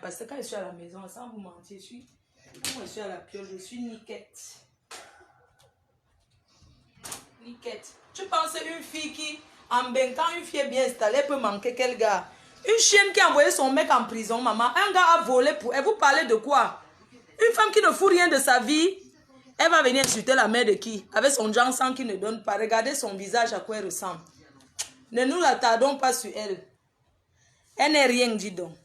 parce que quand je suis à la maison, sans vous mentir, quand je suis à la pioche, je suis niquette. Niquette. Tu penses une fille qui, en quand une fille est bien installée, peut manquer quel gars? Une chienne qui a envoyé son mec en prison, maman. Un gars a volé pour elle. Vous parlez de quoi? Une femme qui ne fout rien de sa vie, elle va venir insulter la mère de qui? Avec son genre sang qui ne donne pas. Regardez son visage à quoi elle ressemble. Ne nous l'attardons pas sur elle. Elle n'est rien, dis donc.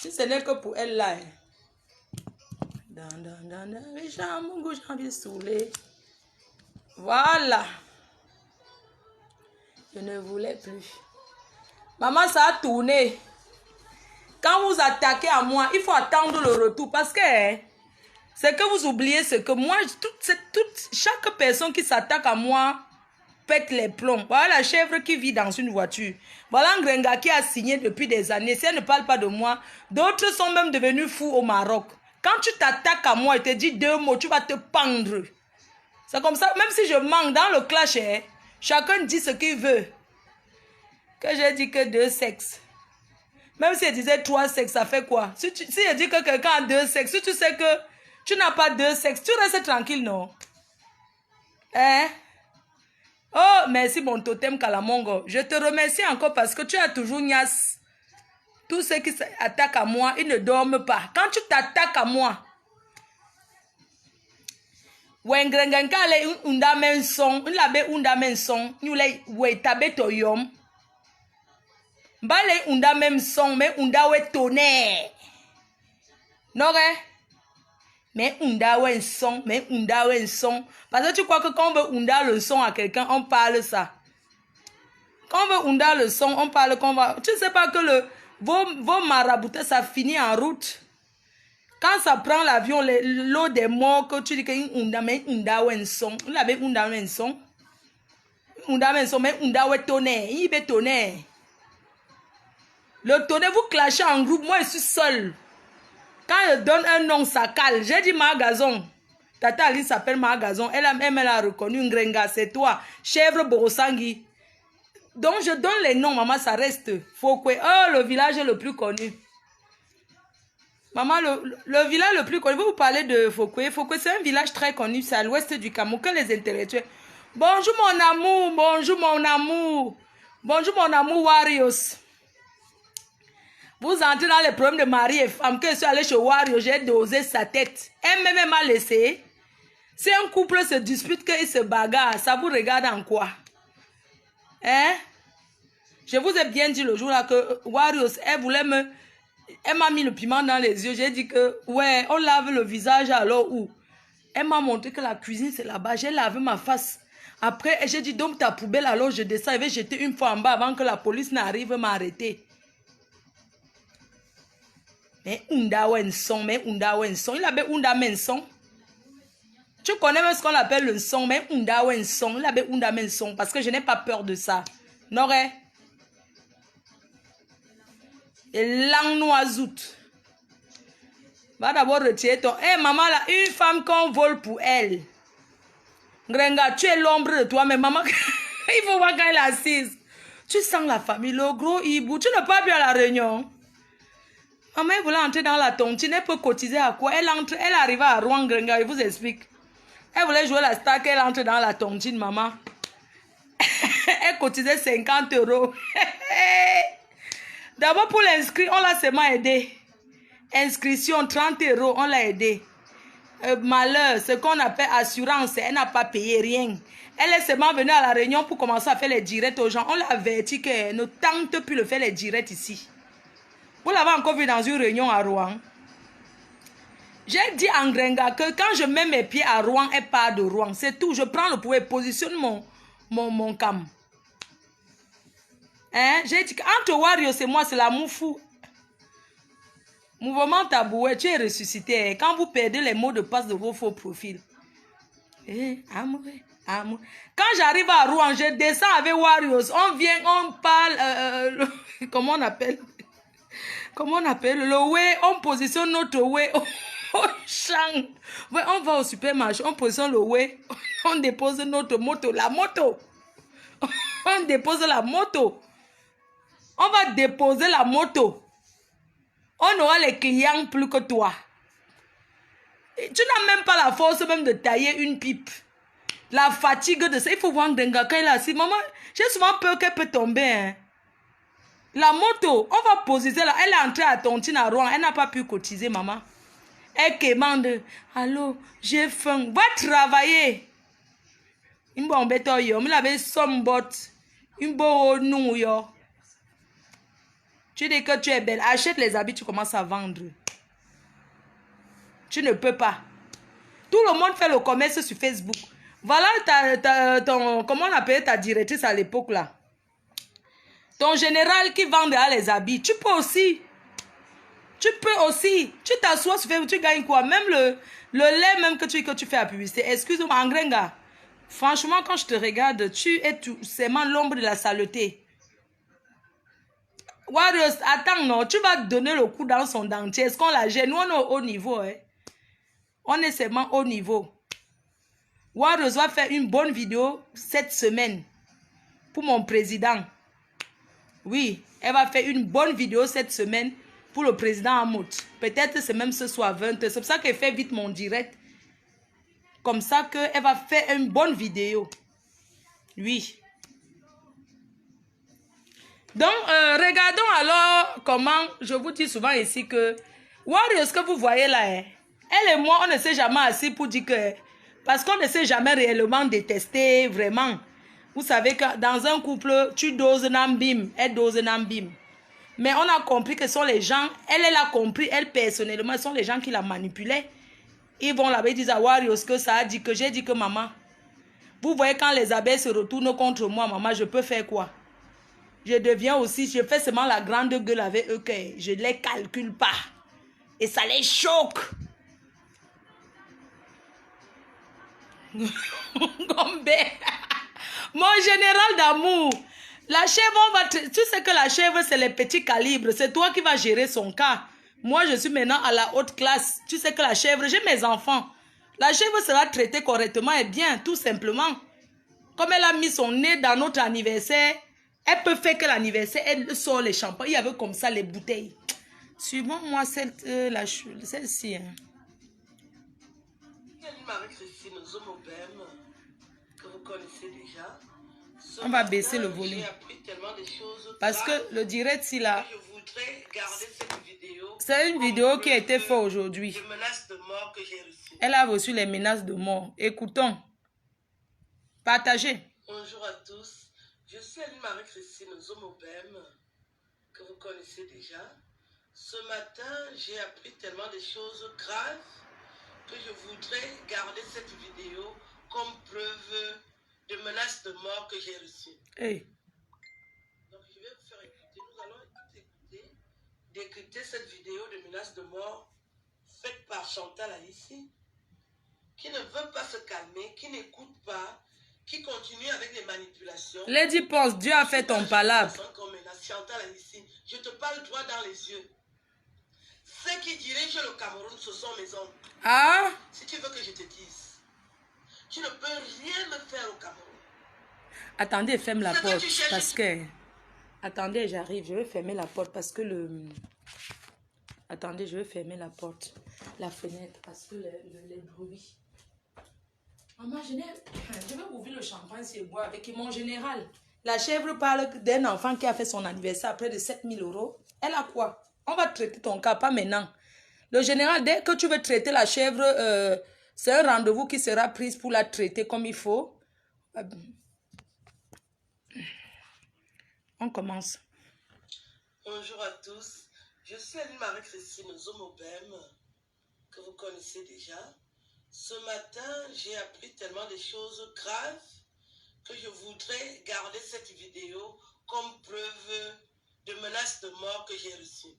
Si ce n'est que pour elle là. Voilà. Je ne voulais plus. Maman, ça a tourné. Quand vous attaquez à moi, il faut attendre le retour. Parce que c'est que vous oubliez ce que moi, chaque personne qui s'attaque à moi pète les plombs. Voilà la chèvre qui vit dans une voiture. Voilà un Grenga qui a signé depuis des années. Si elle ne parle pas de moi, d'autres sont même devenus fous au Maroc. Quand tu t'attaques à moi et te dis 2 mots, tu vas te pendre. C'est comme ça, même si je manque dans le clash, chacun dit ce qu'il veut. Que j'ai dit que 2 sexes. Même si elle disait 3 sexes, ça fait quoi? Si elle dit que quelqu'un a 2 sexes, si tu sais que tu n'as pas 2 sexes, tu restes tranquille, non? Hein? Oh, merci mon totem Kalamongo. Je te remercie encore parce que tu as toujours niasse. Tous ceux qui s'attaquent à moi, ils ne dorment pas. Quand tu t'attaques à moi, Wengrengenkale unda menson, unlabe unda menson, nyule wetabe toyom. Bale unda même son, mais unda we tonnerre. Non, mais unda we son, mais unda we son. Parce que tu crois que quand on veut unda le son à quelqu'un, on parle ça. Quand on veut unda le son, on parle qu'on va. Tu ne sais pas que vos maraboutés, ça finit en route. Quand ça prend l'avion, l'eau des morts, que tu dis que unda mais unda we son, unlabe unda we son. Unda we son, mais unda we tonnerre, il be tonnerre. Le tonnerre, vous clashez en groupe, moi je suis seule. Quand je donne un nom, ça cale. J'ai dit Margazon. Tata Ali s'appelle Margazon. Elle a reconnu une Grenga, c'est toi. Chèvre Borosangi. Donc je donne les noms, maman, ça reste. Fokwe. Oh, le village le plus connu. Maman, le village le plus connu. Vous parlez de Fokwe. Fokwe, c'est un village très connu. C'est à l'ouest du Cameroun. Que les intellectuels. Bonjour mon amour. Bonjour mon amour. Bonjour mon amour Warriors. Vous entrez dans les problèmes de mari et femme. Que je suis allée chez Wario, j'ai dosé sa tête. Elle m'a laissé. Si un couple se dispute, qu'il se bagarre, ça vous regarde en quoi? Hein? Je vous ai bien dit le jour là que Wario, elle m'a mis le piment dans les yeux. J'ai dit que, ouais, on lave le visage alors où? Elle m'a montré que la cuisine c'est là-bas. J'ai lavé ma face. Après, j'ai dit, donc ta poubelle alors je descends. Je vais jeter une fois en bas avant que la police n'arrive m'arrêter. Mais unda wenson, mais unda wenson. Il avait unda menson. Tu connais même ce qu'on appelle le son, mais unda wenson. Il avait unda menson parce que je n'ai pas peur de ça. Non, et l'angnoisout. Va d'abord retirer ton. Eh, maman, là, une femme qu'on vole pour elle. Grenga, tu es l'ombre de toi, mais maman, il faut voir quand elle est assise. Tu sens la famille, le gros hibou. Tu n'es pas bien à la réunion. Maman, elle voulait entrer dans la tontine, elle peut cotiser à quoi? Elle arrive à Rouen, Grenga, je vous explique. Elle voulait jouer la star, qu'elle entre dans la tontine, maman. Elle cotisait 50 €. D'abord, pour l'inscrire, on l'a seulement aidé. Inscription, 30 €, on l'a aidé. Malheur, ce qu'on appelle assurance, elle n'a pas payé rien. Elle est seulement venue à la réunion pour commencer à faire les directs aux gens. On l'a averti qu'elle ne tente plus de faire les directs ici. Vous l'avez encore vu dans une réunion à Rouen. J'ai dit en Grenga que quand je mets mes pieds à Rouen, elle part de Rouen. C'est tout. Je prends le pouvoir et positionne mon cam. Hein? J'ai dit qu'entre Wario et moi, c'est l'amour fou. Mouvement taboué, tu es ressuscité. Quand vous perdez les mots de passe de vos faux profils. Amour, amour. Quand j'arrive à Rouen, je descends avec Warriors. On vient, on parle. Comment on appelle? Comment on appelle? Le way, on positionne notre way. On chante. Ouais, on va au supermarché, on positionne le way. On dépose notre moto. La moto. On dépose la moto. On va déposer la moto. On aura les clients plus que toi. Et tu n'as même pas la force même de tailler une pipe. La fatigue de ça. Il faut voir d'un gars quand il est assis. Maman, j'ai souvent peur qu'elle peut tomber. Hein. La moto, on va poser là. Elle est entrée à Tontine à Rouen. Elle n'a pas pu cotiser, maman. Elle demande, allô, j'ai faim. Va travailler. Une bonne bête, yo. Mais la somme bot. Une bonne nous, yo. Tu dis que tu es belle. Achète les habits, tu commences à vendre. Tu ne peux pas. Tout le monde fait le commerce sur Facebook. Voilà ton, comment on appelle ta directrice à l'époque là. Ton général qui vend les habits. Tu peux aussi. Tu peux aussi. Tu t'assois sur Facebook, tu gagnes quoi? Même le lait même que tu fais à publicité. Excuse-moi, Angrenga. Franchement, quand je te regarde, tu es tout seulement l'ombre de la saleté. Warriors, attends, non, tu vas donner le coup dans son dentier. Est-ce qu'on la gêne? Nous, on est au haut niveau. Hein? On est seulement au niveau. Warriors va faire une bonne vidéo cette semaine pour mon président. Oui, elle va faire une bonne vidéo cette semaine pour le président Hamout. Peut-être c'est même ce soir 20h. C'est pour ça qu'elle fait vite mon direct. Comme ça qu'elle va faire une bonne vidéo. Oui. Donc, regardons alors comment, je vous dis souvent ici que, Warriors que vous voyez là, hein, elle et moi, on ne s'est jamais assis pour dire que, parce qu'on ne s'est jamais réellement détesté, vraiment. Vous savez que dans un couple, tu doses Nambim, elle dose Nambim. Mais on a compris que ce sont les gens, elle a compris, elle personnellement, ce sont les gens qui la manipulaient. Ils vont là-bas, ils disent à Warriors que ça a dit que j'ai dit que maman, vous voyez quand les abeilles se retournent contre moi, maman, je peux faire quoi? Je deviens aussi, je fais seulement la grande gueule avec eux que je ne les calcule pas. Et ça les choque. Mon général d'amour, la chèvre, tu sais que la chèvre, c'est les petits calibres. C'est toi qui vas gérer son cas. Moi, je suis maintenant à la haute classe. Tu sais que la chèvre, j'ai mes enfants. La chèvre sera traitée correctement et bien, tout simplement. Comme elle a mis son nez dans notre anniversaire, elle peut faire que l'anniversaire, elle sort les champagnes. Il y avait comme ça les bouteilles. Suivons moi celle-ci. Hein. On va baisser le volume. Parce que le direct, si là, c'est une vidéo qui a été faite aujourd'hui. Elle a reçu les menaces de mort. Écoutons. Partagez. Bonjour à tous. Je suis Marie-Christine Zomobem, que vous connaissez déjà. Ce matin, j'ai appris tellement de choses graves que je voudrais garder cette vidéo comme preuve de menaces de mort que j'ai reçues. Hey. Donc, je vais vous faire écouter. Nous allons écouter, d'écouter cette vidéo de menaces de mort faite par Chantal Alissi, qui ne veut pas se calmer, qui n'écoute pas, qui continue avec les manipulations. Lady pense, Dieu a fait ton palabre. Je te parle droit dans les yeux. Ceux qui dirigent le Cameroun, ce sont mes oncles. Ah? Si tu veux que je te dise, tu ne peux rien me faire au Cameroun. Attendez, ferme la porte. Parce que... Attendez, j'arrive. Je vais fermer la porte parce que le... Attendez, je vais fermer la porte. La fenêtre parce que les bruits. Maman, je vais ouvrir le champagne si je bois avec mon général. La chèvre parle d'un enfant qui a fait son anniversaire à près de 7 000 €. Elle a quoi? On va traiter ton cas, pas maintenant. Le général, dès que tu veux traiter la chèvre, c'est un rendez-vous qui sera pris pour la traiter comme il faut. On commence. Bonjour à tous. Je suis Marie-Christine Zomobem, que vous connaissez déjà. Ce matin, j'ai appris tellement de choses graves que je voudrais garder cette vidéo comme preuve de menaces de mort que j'ai reçues.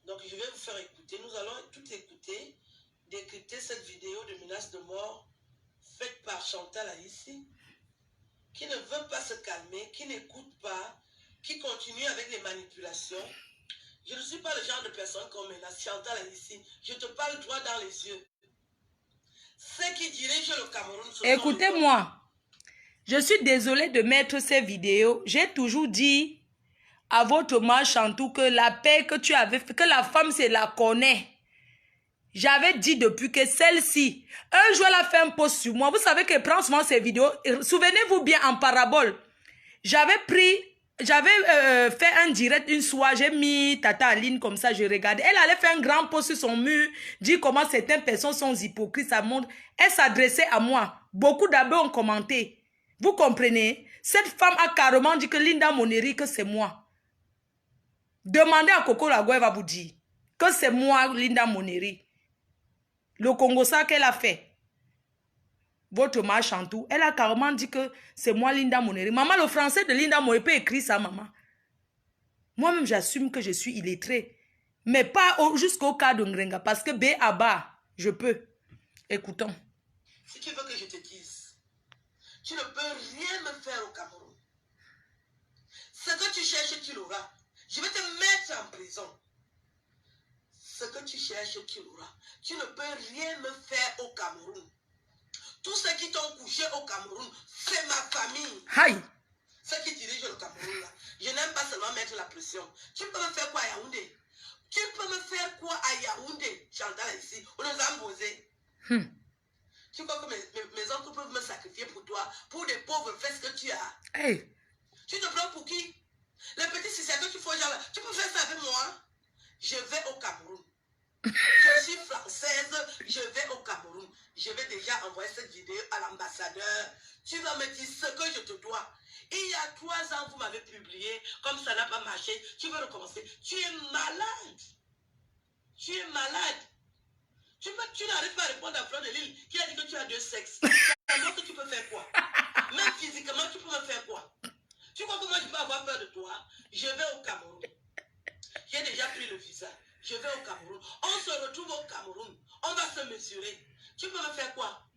Donc, je vais vous faire écouter. Nous allons tout écouter, d'écouter cette vidéo de menaces de mort faite par Chantal Alissi, qui ne veut pas se calmer, qui n'écoute pas, qui continue avec les manipulations. Je ne suis pas le genre de personne comme menace Chantal Alissi. Je te parle droit dans les yeux. Ceux qui dirigent le Cameroun... Écoutez-moi. Je suis désolée de mettre ces vidéos. J'ai toujours dit, à votre mère Chantou que la paix que tu avais fait, que la femme, c'est la connaît. J'avais dit depuis que celle-ci, un jour, elle a fait un post sur moi. Vous savez qu'elle prend souvent ses vidéos. Souvenez-vous bien, en parabole. J'avais fait un direct une soirée. J'ai mis Tata Aline comme ça, je regardais. Elle allait faire un grand post sur son mur, dire comment certaines personnes sont hypocrites. Ça montre. Elle s'adressait à moi. Beaucoup d'abord ont commenté. Vous comprenez? Cette femme a carrément dit que Linda Moneri, que c'est moi. Demandez à Coco Lagoué, elle va vous dire que c'est moi, Linda Moneri. Le Congo, ça qu'elle a fait. Votre mère Chantou, elle a carrément dit que c'est moi, Linda Moneri. Maman, le français de Linda Moneri peut écrire ça, maman. Moi-même, j'assume que je suis illettrée. Mais pas jusqu'au cas de Ngrenga. Parce que B à bas, je peux. Écoutons. Si tu veux que je te dise, tu ne peux rien me faire au Cameroun. Ce que tu cherches, tu l'auras. Je vais te mettre en prison. Ce que tu cherches, tu l'auras. Tu ne peux rien me faire au Cameroun. Tous ceux qui t'ont couché au Cameroun, c'est ma famille. Aïe. Ceux qui dirigent le Cameroun, là. Je n'aime pas seulement mettre la pression. Tu peux me faire quoi à Yaoundé? Tu peux me faire quoi à Yaoundé? Chantal ici, on nous a imposé. Tu crois que mes oncles peuvent me sacrifier pour toi, pour des pauvres, fais ce que tu as. Hey. Tu te prends pour qui? Les petits c'est que tu fais genre là. Tu peux faire ça avec moi? Je vais au Cameroun. Je suis française, je vais au Cameroun. Je vais déjà envoyer cette vidéo à l'ambassadeur. Tu vas me dire ce que je te dois. Il y a 3 ans, vous m'avez publié, comme ça n'a pas marché, tu veux recommencer. Tu es malade. Tu es malade. Tu n'arrives pas à répondre à Fleur de Lille qui a dit que tu as 2 sexes. Alors que tu peux faire quoi? Même physiquement, tu peux me faire quoi? Tu crois que moi je peux avoir peur de toi? Je vais au Cameroun. J'ai déjà pris le visa. Je vais au Cameroun. On se retrouve au Cameroun. On va se mesurer. Tu peux me faire quoi?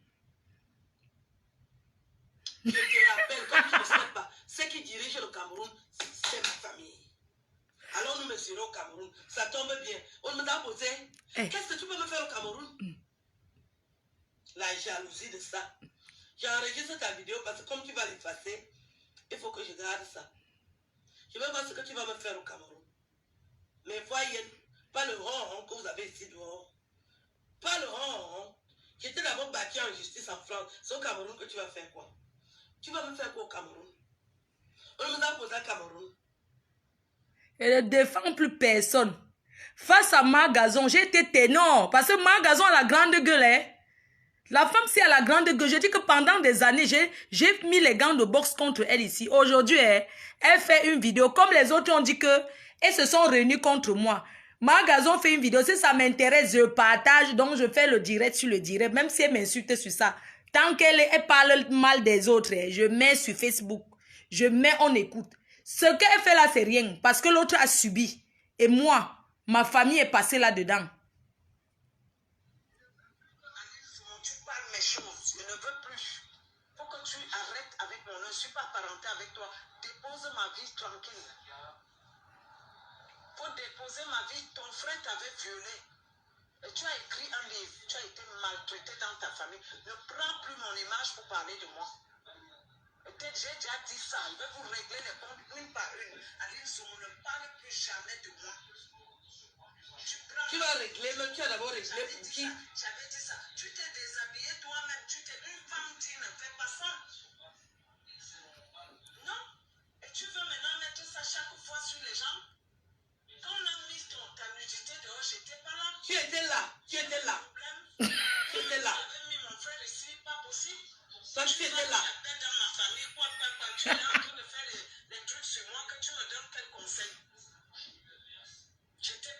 Je te rappelle, comme tu ne sais pas, ceux qui dirigent le Cameroun, c'est ma famille. Allons nous mesurer au Cameroun. Ça tombe bien. On nous a posé. Qu'est-ce que tu peux me faire au Cameroun? La jalousie de ça. J'enregistre ta vidéo parce que comme tu vas l'effacer, il faut que je garde ça. Je vais voir ce que tu vas me faire au Cameroun. Mais voyez, pas le rond que vous avez ici dehors. Pas le rond. J'étais d'abord battu en justice en France. C'est au Cameroun que tu vas faire quoi? Tu vas me faire quoi au Cameroun? On nous a posé à Cameroun. Elle ne défend plus personne. Face à Margazon, j'ai été ténor. Parce que Margazon a la grande gueule. Hein? La femme, c'est à la grande gueule. Je dis que pendant des années, j'ai mis les gants de boxe contre elle ici. Aujourd'hui, elle fait une vidéo. Comme les autres ont dit que elles se sont réunies contre moi. Margazon fait une vidéo. Si ça m'intéresse, je partage. Donc, je fais le direct sur le direct. Même si elle m'insulte sur ça. Tant qu'elle parle mal des autres, je mets sur Facebook. Je mets, on écoute. Ce qu'elle fait là, c'est rien. Parce que l'autre a subi. Et moi, ma famille est passée là-dedans. Tu parles méchant. Je ne veux plus. Faut que tu arrêtes avec moi. Je ne suis pas parenté avec toi. Dépose ma vie tranquille. Faut déposer ma vie. Ton frère t'avait violé. Et tu as écrit un livre. Tu as été maltraité dans ta famille. Ne prends plus mon image pour parler de moi. Peut-être j'ai déjà dit ça. Je vais vous régler les comptes une par une. Aline Soumou, ne parle plus jamais de moi. Tu vas régler, mais tu as d'abord réglé pour qui? J'avais dit ça. Tu t'es déshabillé toi-même. Tu t'es une femme qui ne fait pas ça. Non? Et tu veux maintenant mettre ça chaque fois sur les gens? Quand on a mis ta nudité dehors, j'étais pas là. Tu étais là. Tu étais là. Tu étais là. J'avais mis mon frère ici, pas possible. Toi, tu étais là. Dans ma famille, quoi. Tu es en train de faire les trucs sur moi, que tu me donnes quel conseil? Je t'ai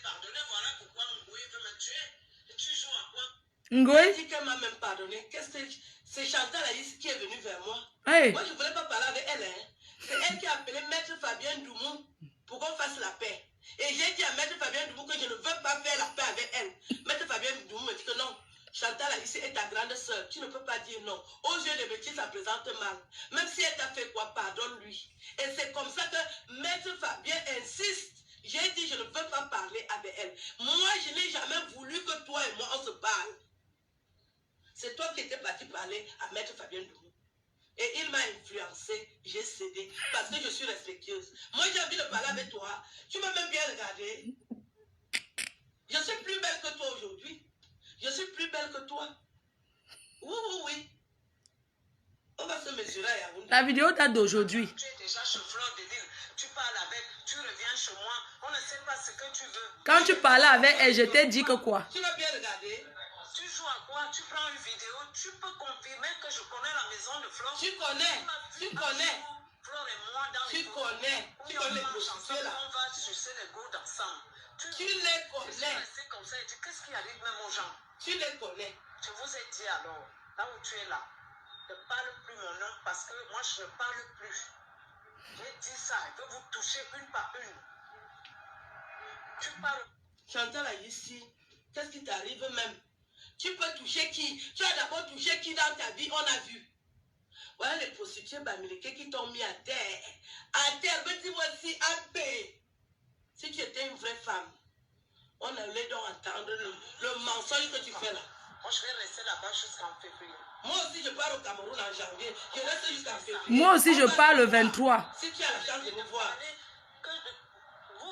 pardonné, voilà pourquoi Ngoé veut me tuer. Et tu joues à quoi? Ngoé dit qu'elle m'a même pardonné. Qu'est-ce que c'est Chantal Aïs qui est venue vers moi? Hey. Moi, je ne voulais pas parler avec elle. Hein. C'est elle qui a appelé Maître Fabien Doumou pour qu'on fasse la paix. Et j'ai dit à Maître Fabien Doumou que je ne veux pas faire la paix avec elle. Maître Fabien Doumou me dit que non. Chantal Aïs est ta grande sœur. Tu ne peux pas dire non. Aux yeux des petits, ça présente mal. Même si elle t'a fait quoi, pardonne-lui. Et c'est comme ça que Maître Fabien insiste. J'ai dit, je ne veux pas parler avec elle. Moi, je n'ai jamais voulu que toi et moi, on se parle. C'est toi qui étais parti parler à Maître Fabien Doumou. Et il il m'a influencé, j'ai cédé parce que je suis respectueuse. Moi, j'ai envie de parler avec toi. Tu m'as même bien regardé. Je suis plus belle que toi aujourd'hui. Je suis plus belle que toi. Oui, oui, oui. On va se mesurer à Yaoundé. La vidéo date d'aujourd'hui. Tu es déjà chez Fleur de Lille. Tu parles avec, tu reviens chez moi. On ne sait pas ce que tu veux. Quand tu parlais avec elle, je t'ai dit que quoi? Tu vas bien regarder. Tu joues à quoi? Tu prends une vidéo. Tu peux confirmer que je connais la maison de Fleur. Tu connais. Tu connais. Fleur et moi dans les connais. Tu connais les prostituées là. On va sucer les gouttes ensemble. Tu les connais. C'est comme ça. Qu'est-ce qui arrive même aux gens? Tu les connais. Je vous ai dit alors, là où tu es là, ne parle plus mon nom parce que moi je ne parle plus. J'ai dit ça, je vais vous toucher une par une. Tu parles. Chantal ici, qu'est-ce qui t'arrive même? Tu peux toucher qui? Tu as d'abord touché qui dans ta vie? On a vu. Voilà les prostituées américaines qui t'ont mis à terre. À terre, mais dis-moi si AP. Si tu étais une vraie femme, on allait donc entendre le mensonge que tu fais là. Moi, je vais rester là-bas jusqu'en février. Moi aussi, je pars au Cameroun en janvier. Je reste jusqu'en février. Moi aussi, je pars le 23. Si tu as la chance de me voir. Vous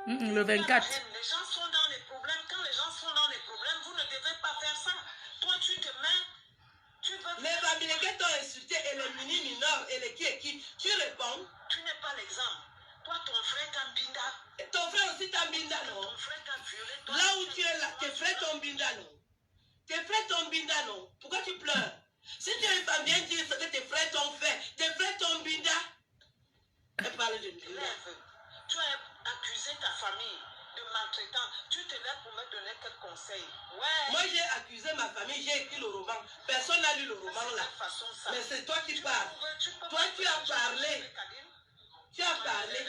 venez Le 24. Les gens sont dans les problèmes. Quand les gens sont dans les problèmes, vous ne devez pas faire ça. Toi, tu te mets. Tu veux... Les Américains t'ont insulté et les mini-mineurs et les qui. Tu réponds. Tu n'es pas l'exemple. Toi, ton frère Tambinda. Ton frère aussi Tambinda, non? Ton frère t'a violé. Là où tu es là, tes frères Tambinda, non? Tes frères Tambinda, non? Pourquoi tu pleures? Si tu as une femme, viens dire ce que tes frères t'ont fait. Tes frères Tambinda. Elle parle de Binda. Tu as accusé ta famille de maltraitance. Tu te lèves pour me donner quelques conseils. Ouais. Moi, j'ai accusé ma famille, j'ai écrit le roman. Personne n'a lu le roman là. Mais c'est toi qui parles. Toi, tu as parlé. Tu as parlé.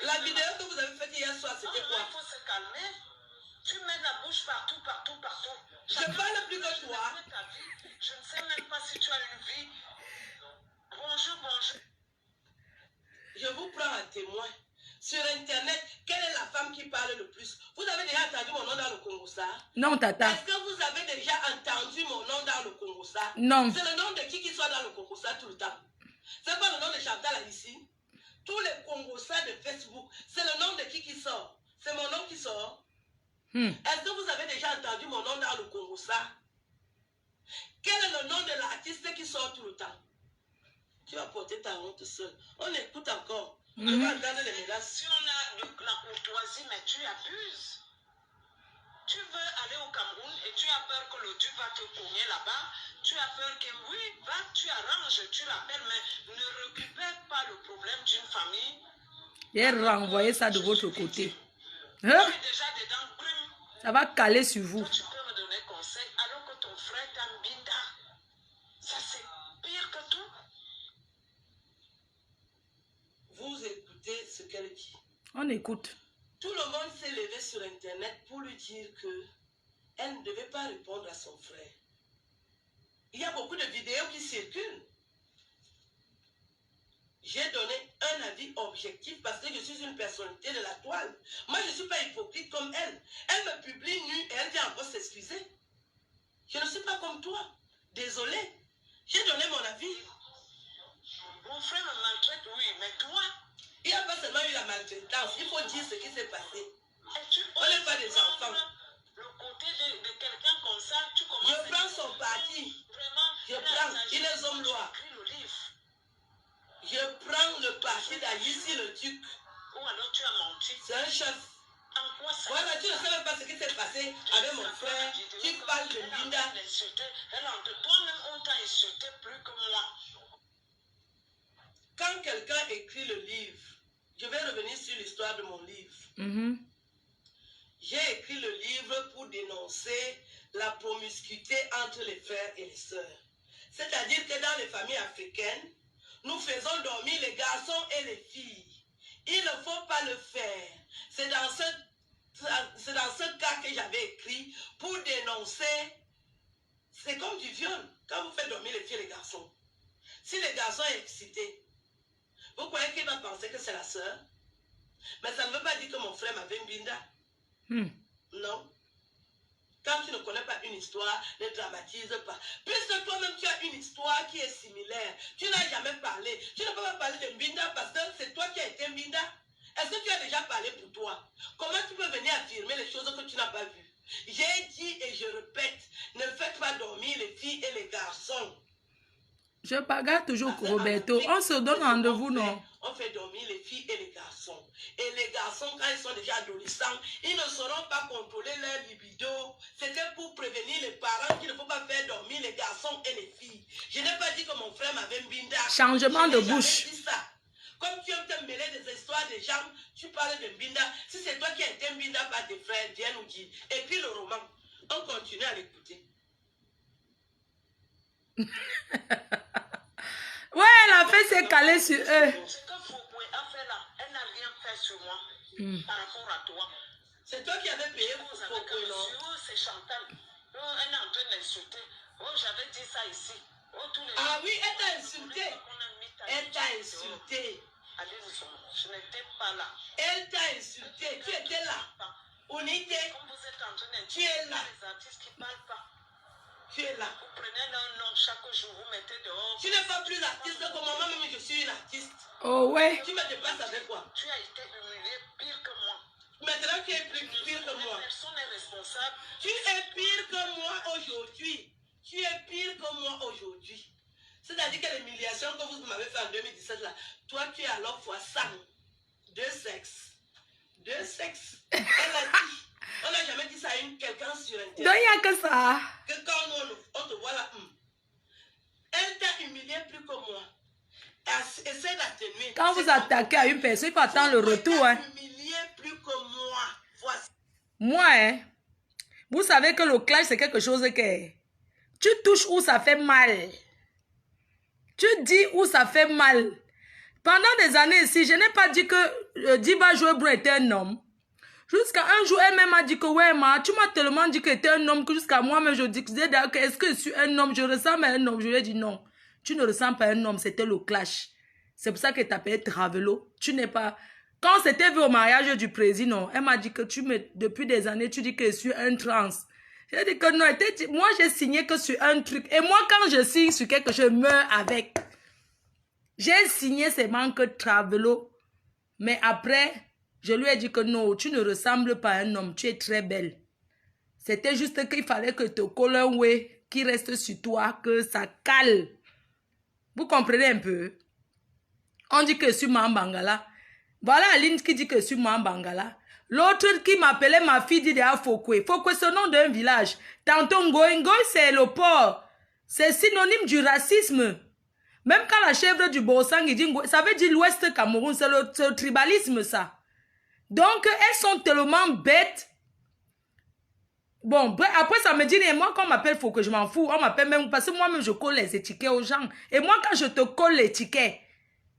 La vidéo que vous avez faite hier soir, c'était quoi? Il faut se calmer. Tu mets la bouche partout, partout, partout. Je parle plus que toi. Je ne sais même pas si tu as une vie. Bonjour, bonjour. Je vous prends un témoin. Sur Internet, quelle est la femme qui parle le plus? Vous avez déjà entendu mon nom dans le Congo, ça? Non, tata. Est-ce que vous avez déjà entendu mon nom dans le Congo, ça? Non. C'est le nom de qui soit dans le Congo, ça, tout le temps. C'est pas le nom de Chantal ici. Tous les Congosais de Facebook, c'est le nom de qui sort? C'est mon nom qui sort. Est-ce que vous avez déjà entendu mon nom dans le Congo, ça? Quel est le nom de l'artiste qui sort tout le temps? Tu vas porter ta honte seule. On écoute encore. On va entendre les menaces. Si on a de la courtoisie, mais tu abuses. Tu veux aller au Cameroun et tu as peur que le Dieu va te cogner là-bas. Tu as peur que oui, va, tu arranges, tu l'appelles, mais ne récupère pas le problème d'une famille. Et renvoyez ça de votre côté. Hein? Tu es déjà dedans, ça va caler sur vous. Tu peux me donner conseil alors que ton frère Tambinda, ça c'est pire que tout. Vous écoutez ce qu'elle dit. On écoute. Tout le monde s'est levé sur Internet pour lui dire que elle ne devait pas répondre à son frère. Il y a beaucoup de vidéos qui circulent. J'ai donné un avis objectif parce que je suis une personnalité de la toile. Moi, je ne suis pas hypocrite comme elle. Elle me publie nue et elle vient encore s'excuser. Je ne suis pas comme toi. Désolée. J'ai donné mon avis. Mon frère me maltraite, oui, mais toi, il n'y a pas seulement eu la maltraitance. Il faut dire ce qui s'est passé. On n'est pas des enfants. Le côté de quelqu'un comme ça, tu commences. Je prends son parti. Vraiment. Je prends. Il est homme loi. Je prends le parti d'Ayussi le Duc. Ou alors tu as menti. C'est un chef. En quoi ça? Voilà, tu ne sais même pas ce qui s'est passé avec mon frère. Tu parles de Binda. Toi-même, on t'a insulté plus que moi. Quand quelqu'un écrit le livre, je vais revenir sur l'histoire de mon livre. J'ai écrit le livre pour dénoncer la promiscuité entre les frères et les sœurs. C'est-à-dire que dans les familles africaines, nous faisons dormir les garçons et les filles. Il ne faut pas le faire. C'est dans ce cas que j'avais écrit pour dénoncer. C'est comme du viol. Quand vous faites dormir les filles et les garçons. Si le garçon est excité, vous croyez qu'il va penser que c'est la sœur? Mais ça ne veut pas dire que mon frère m'avait une binda. Non. Quand tu ne connais pas une histoire, ne dramatise pas. Puisque toi-même, tu as une histoire qui est similaire. Tu n'as jamais parlé. Tu ne peux pas parler de Mbinda parce que c'est toi qui as été Mbinda. Est-ce que tu as déjà parlé pour toi? Comment tu peux venir affirmer les choses que tu n'as pas vues? J'ai dit et je répète, ne faites pas dormir les filles et les garçons. Je bagarre toujours, Roberto. On se donne rendez-vous, non? On fait dormir les filles et les garçons. Et les garçons, quand ils sont déjà adolescents, ils ne sauront pas contrôler leur libido. C'était pour prévenir les parents qu'il ne faut pas faire dormir les garçons et les filles. Je n'ai pas dit que mon frère m'avait Mbinda. Changement de bouche. Dit ça. Comme tu aimes te mêler des histoires des gens, tu parles de Mbinda. Si c'est toi qui as été Mbinda par tes frères, viens nous dire. Écris le roman. On continue à l'écouter. Ouais, elle a fait ses calés sur eux. Ce que Foucault a fait là, elle n'a rien fait sur moi par rapport à toi. C'est toi qui avais payé pour Foucault, non? C'est Chantal. Elle est en train d'insulter. Oh, j'avais dit ça ici. Oh, ah oui, elle t'a insulté. Elle t'a insulté. Je n'étais pas là. Elle t'a insulté. Tu étais là. Unité. Comme vous êtes en train d'insulter, tu es là. Les artistes qui ne parlent pas. Tu es là. Vous prenez un nom chaque jour, vous mettez dehors. Tu n'es pas plus artiste que moi, même je suis une artiste. Oh ouais. Tu me dépasses avec quoi? Tu as été humilié pire que moi. Maintenant tu es pire que moi. Personne n'est responsable. Tu es pire que moi aujourd'hui. Tu es pire que moi aujourd'hui. C'est-à-dire que l'humiliation que vous m'avez fait en 2017 là, toi tu es alors fois 100. Deux sexes. Deux sexes. Elle a dit. On n'a jamais dit ça à quelqu'un sur Internet. Donc, il n'y a que ça. Que quand on te voit là, elle t'a humilié plus que moi. Essaie d'atténuer. Quand vous attaquez à une personne, il faut attendre le retour. Hein. Humilié plus que moi. Voici. Moi, hein, vous savez que le clash, c'est quelque chose que tu touches où ça fait mal. Tu dis où ça fait mal. Pendant des années ici, je n'ai pas dit que Diba Joëbrun était un homme. Jusqu'à un jour, elle-même m'a dit que ouais, tu m'as tellement dit que tu étais un homme que jusqu'à moi-même, je disais d'ailleurs que est-ce que je suis un homme? Je ressemble à un homme. Je lui ai dit non. Tu ne ressembles pas à un homme, c'était le clash. C'est pour ça que tu as payé Travelo. Tu n'es pas... Quand c'était vu au mariage du président, elle m'a dit que depuis des années, tu dis que je suis un trans. J'ai dit que non, moi j'ai signé que sur un truc. Et moi, quand je signe sur quelque chose, je meurs avec. J'ai signé seulement que Travelo. Mais après... Je lui ai dit que non, tu ne ressembles pas à un homme, tu es très belle. C'était juste qu'il fallait que te colle un way qui reste sur toi, que ça cale. Vous comprenez un peu? On dit que je suis Mambangala. Voilà Aline qui dit que je suis Mambangala. L'autre qui m'appelait ma fille dit à Fokwe. Fokwe, c'est le nom d'un village. Tantôt Ngoy, c'est le port. C'est synonyme du racisme. Même quand la chèvre du Bossang, il dit, ça veut dire l'Ouest Cameroun, c'est le tribalisme ça. Donc, elles sont tellement bêtes. Bon, après, ça me dit, et moi, quand on m'appelle, il faut que je m'en fous. On m'appelle même, parce que moi-même, je colle les étiquettes aux gens. Et moi, quand je te colle l'étiquette,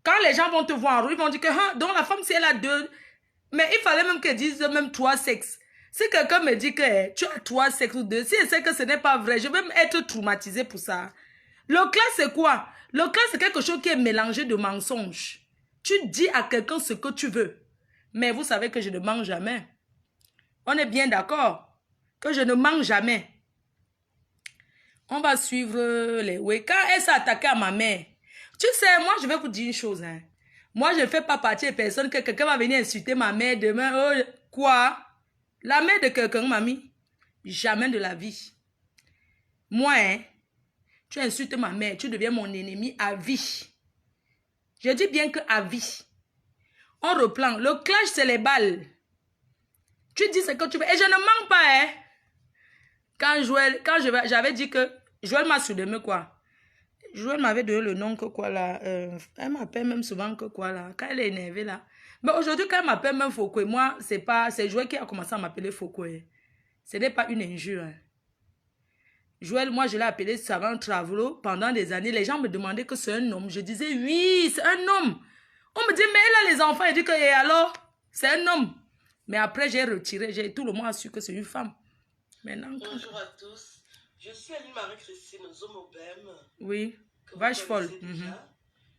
quand les gens vont te voir en rue, ils vont dire que, hein, donc la femme, si elle a deux... Mais il fallait même qu'elle dise même 3 sexes. Si quelqu'un me dit que tu as 3 sexes ou 2, si elle sait que ce n'est pas vrai, je vais même être traumatisée pour ça. Le clash, c'est quoi? Le clash, c'est quelque chose qui est mélangé de mensonges. Tu dis à quelqu'un ce que tu veux. Mais vous savez que je ne mange jamais. On est bien d'accord que je ne mange jamais. On va suivre les... Oui, quand elle s'est attaquée à ma mère, tu sais, moi, je vais vous dire une chose. Hein. Moi, je ne fais pas partie des personnes que quelqu'un va venir insulter ma mère demain. Oh, quoi? La mère de quelqu'un, mamie? Jamais de la vie. Moi, hein, tu insultes ma mère, tu deviens mon ennemi à vie. Je dis bien que à vie. On reprend. Le clash, c'est les balles. Tu dis ce que tu veux. Et je ne mens pas, hein. Quand j'avais dit que... Joël m'a soudemé quoi. Joël m'avait donné le nom que quoi là. Elle m'appelle même souvent que quoi là. Quand elle est énervée là. Mais aujourd'hui, quand elle m'appelle même Foucault, moi, c'est Joël qui a commencé à m'appeler Foucault. Hein. Ce n'est pas une injure. Hein. Joël, moi, je l'ai appelé Savant Travelo pendant des années. Les gens me demandaient que c'est un homme. Je disais, oui, c'est un homme. On me dit, mais elle a les enfants. Elle dit que, et alors, c'est un homme. Mais après, j'ai retiré. Tout le monde a su que c'est une femme. Maintenant, bonjour à tous. Je suis Aline Marie-Christine Zomobem. Oui, vache folle.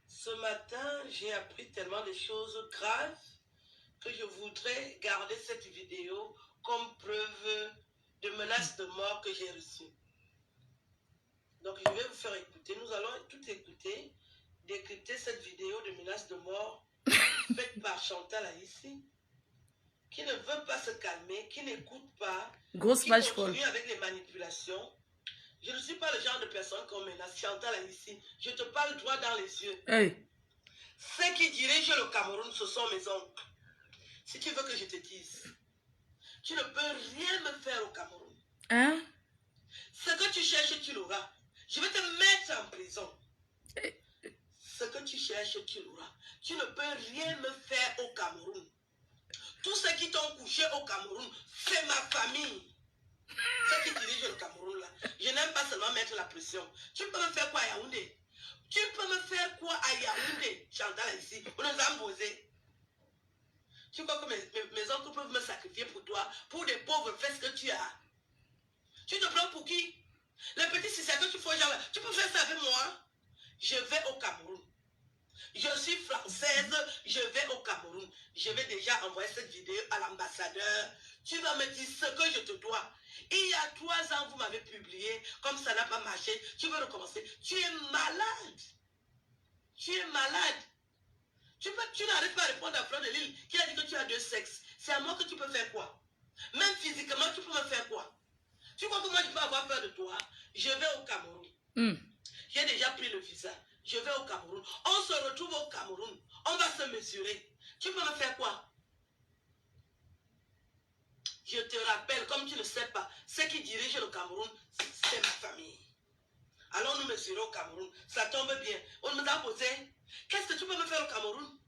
Ce matin, j'ai appris tellement de choses graves que je voudrais garder cette vidéo comme preuve de menaces de mort que j'ai reçues. Donc, je vais vous faire écouter. Nous allons tout écouter, décrypter cette vidéo de menaces de mort faite par Chantal ici, qui ne veut pas se calmer, qui n'écoute pas, Grosse qui page continue avec les manipulations. Je ne suis pas le genre de personne qu'on menace. Chantal ici, je te parle droit dans les yeux. Hey. Ceux qui dirigent le Cameroun, ce sont mes oncles. Si tu veux que je te dise, tu ne peux rien me faire au Cameroun. Hein? Ce que tu cherches, tu l'auras. Je vais te mettre en prison. Ce que tu cherches, tu l'auras. Tu ne peux rien me faire au Cameroun. Tous ceux qui t'ont couché au Cameroun, c'est ma famille. Ceux qui dirigent le Cameroun là, je n'aime pas seulement mettre la pression. Tu peux me faire quoi à Yaoundé? Tu peux me faire quoi à Yaoundé? Chantal ici, on nous a posé. Tu crois que mes oncles peuvent me sacrifier pour toi, pour des pauvres fesses que tu as? Tu te prends pour qui? Le petit c'est que tu fais genre, tu peux faire ça avec moi? Je vais au Cameroun. Je suis française, je vais au Cameroun. Je vais déjà envoyer cette vidéo à l'ambassadeur. Tu vas me dire ce que je te dois. Il y a 3 ans, vous m'avez publié, comme ça n'a pas marché, tu veux recommencer. Tu es malade. Tu es malade. Tu n'arrives pas à répondre à Fleur de Lille qui a dit que tu as 2 sexes. C'est à moi que tu peux faire quoi? Même physiquement, tu peux me faire quoi? Tu crois que moi, je peux avoir peur de toi? Je vais au Cameroun. J'ai déjà pris le visa. Je vais au Cameroun. On se retrouve au Cameroun. On va se mesurer. Tu peux me faire quoi? Je te rappelle, comme tu ne sais pas, ceux qui dirigent le Cameroun, c'est ma famille. Allons nous mesurer au Cameroun. Ça tombe bien. On nous a posé. Qu'est-ce que tu peux me faire au Cameroun?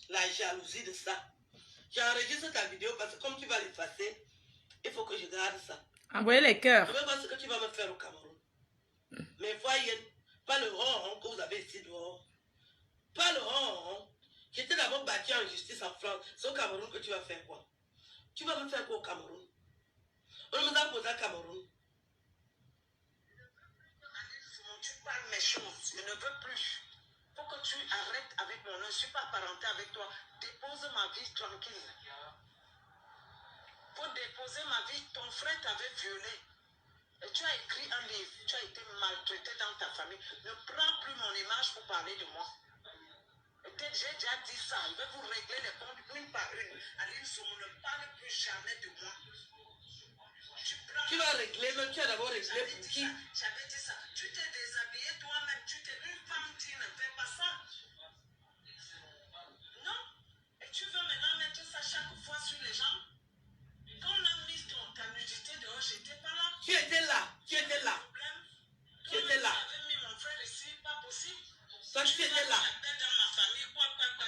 La jalousie de ça. J'enregistre ta vidéo parce que comme tu vas l'effacer, il faut que je garde ça. Envoyez les cœurs. Je vais voir ce que tu vas me faire au Cameroun. Mais voyez, pas le rond que vous avez ici dehors. Pas le rond. J'étais d'abord battu en justice en France. C'est au Cameroun que tu vas faire quoi? Tu vas me faire quoi au Cameroun? On nous a posé à Cameroun. Tu parles mes choses. Je ne veux plus. Faut que tu arrêtes avec mon nom. Je ne suis pas apparenté avec toi. Dépose ma vie tranquille. Faut déposer ma vie. Ton frère t'avait violé. Et tu as écrit un livre. Tu as été maltraité dans ta famille. Ne prends plus mon image pour parler de moi. J'ai déjà dit ça. Je vais vous régler les comptes une par une. Aline Soumou, ne parle plus jamais de moi. Tu vas régler, mais tu as d'abord réglé pour qui? J'avais dit ça. Tu t'es déshabillé toi-même. Tu t'es une femme qui ne fait pas ça. Non. Et tu veux maintenant mettre ça chaque fois sur les gens? Quand on a mis ta nudité dehors, j'étais pas là. Tu étais là. Tu étais là. Tu étais là. Tu avais mis mon frère ici, pas possible. Toi, tu étais là. Dans ma famille, quoi.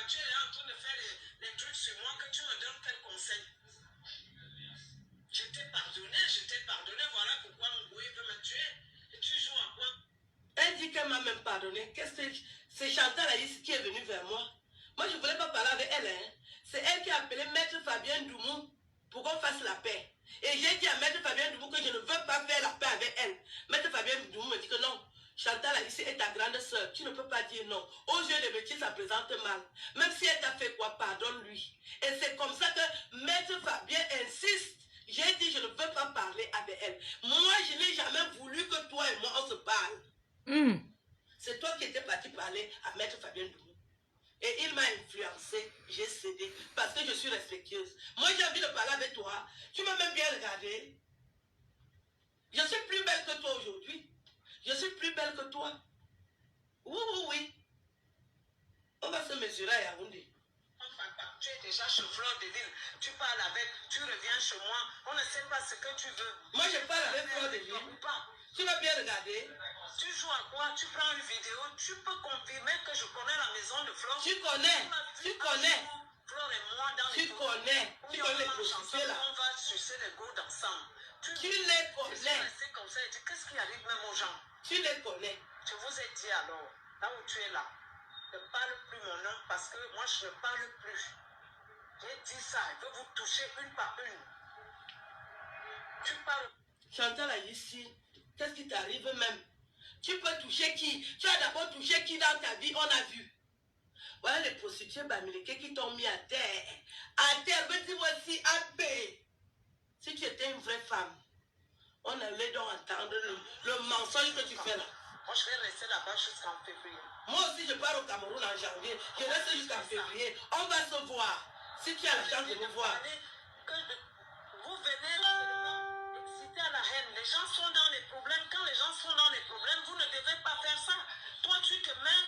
Tu es en train de faire les trucs sur moi que tu me donnes quel conseil? Je t'ai pardonné, voilà pourquoi Mougoui veut me tuer. Et tu joues à quoi? Elle dit qu'elle m'a même pardonné. Qu'est-ce que c'est Chantal Aïs qui est venue vers moi? Moi, je ne voulais pas parler avec elle. Hein. C'est elle qui a appelé Maître Fabien Doumou pour qu'on fasse la paix. Et j'ai dit à Maître Fabien Doumou que je ne veux pas faire la paix avec elle. Maître Fabien Doumou me dit que non. Chantal Aïs est ta grande sœur. Tu ne peux pas dire non. Aux yeux des métiers, ça présente mal. Même si elle t'a fait quoi, pardonne-lui. Et c'est comme ça que Maître Fabien insiste. J'ai dit, je ne veux pas parler avec elle. Moi, je n'ai jamais voulu que toi et moi, on se parle. C'est toi qui étais parti parler à Maître Fabien Doumou. Et il m'a influencé. J'ai cédé. Parce que je suis respectueuse. Moi, j'ai envie de parler avec toi. Tu m'as même bien regardé. Je suis plus belle que toi aujourd'hui. Je suis plus belle que toi. Oui, oui, oui. On va se mesurer à Yaoundé. Tu es déjà chez Fleur de Lille. Tu parles avec, tu reviens chez moi. On ne sait pas ce que tu veux. Moi, je parle avec Fleur de Lille. Tu vas bien regarder. Tu joues à quoi? Tu prends une vidéo. Tu peux confirmer que je connais la maison de Fleur. Tu connais. Tu connais. Fleur et moi dans les connais. Tu connais les prostituées là. On va sucer les gouttes ensemble. Tu les connais. C'est comme ça. Qu'est-ce qui arrive même aux gens? Tu les connais. Je vous ai dit alors, là où tu es là, ne parle plus mon nom parce que moi je ne parle plus. J'ai dit ça, je veux vous toucher une par une. Tu parles. Chantal a ici, qu'est-ce qui t'arrive même? Tu peux toucher qui? Tu as d'abord touché qui dans ta vie? On a vu. Voilà les prostituées bamileke qui t'ont mis à terre. À terre, veux dire voici à paix. Si tu étais une vraie femme, on allait donc entendre le mensonge que tu fais là. Moi, je vais rester là-bas jusqu'en février. Moi aussi, je pars au Cameroun en janvier. Je reste jusqu'en février. On va se voir. Si tu as la chance de nous voir. Vous venez seulement exciter à la haine. Les gens sont dans les problèmes. Quand les gens sont dans les problèmes, vous ne devez pas faire ça. Toi, tu te mets.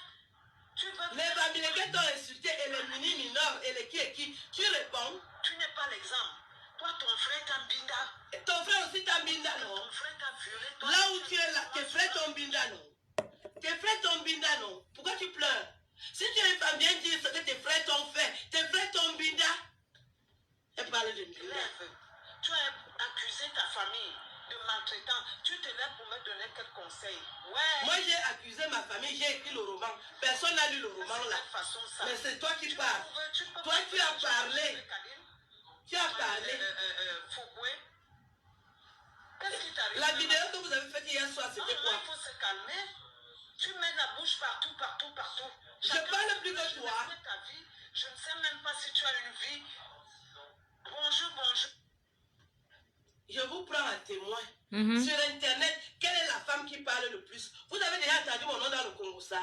Tu veux. Les Bamileke t'ont insulté et les mini-mineurs et les qui. Tu réponds. Tu n'es pas l'exemple. Toi, ton frère t'a binda. Et ton frère aussi t'a binda, non? Ton frère t'a violé. Toi, là où tu es là, tes frères t'ont binda, non? Tes frères t'ont binda, non? Pourquoi tu pleures? Si tu es une femme, viens dire ce que tes frères t'ont fait. Tes frères t'ont binda. Elle parle de binda. Tu as accusé ta famille de maltraitant. Tu te lèves pour me donner quel conseil? Ouais. Moi, j'ai accusé ma famille, j'ai écrit le roman. Personne n'a lu le roman là. Mais c'est toi qui parles. Toi, tu as parlé. Tu as parlé. Qu'est-ce qui t'arrive? La vidéo que vous avez faite hier soir, c'était quoi? Il faut se calmer. Tu mets la bouche partout. Je parle plus que toi. Ta vie. Je ne sais même pas si tu as une vie. Bonjour. Je vous prends à témoin. Sur Internet, quelle est la femme qui parle le plus? Vous avez déjà entendu mon nom dans le Congo, ça?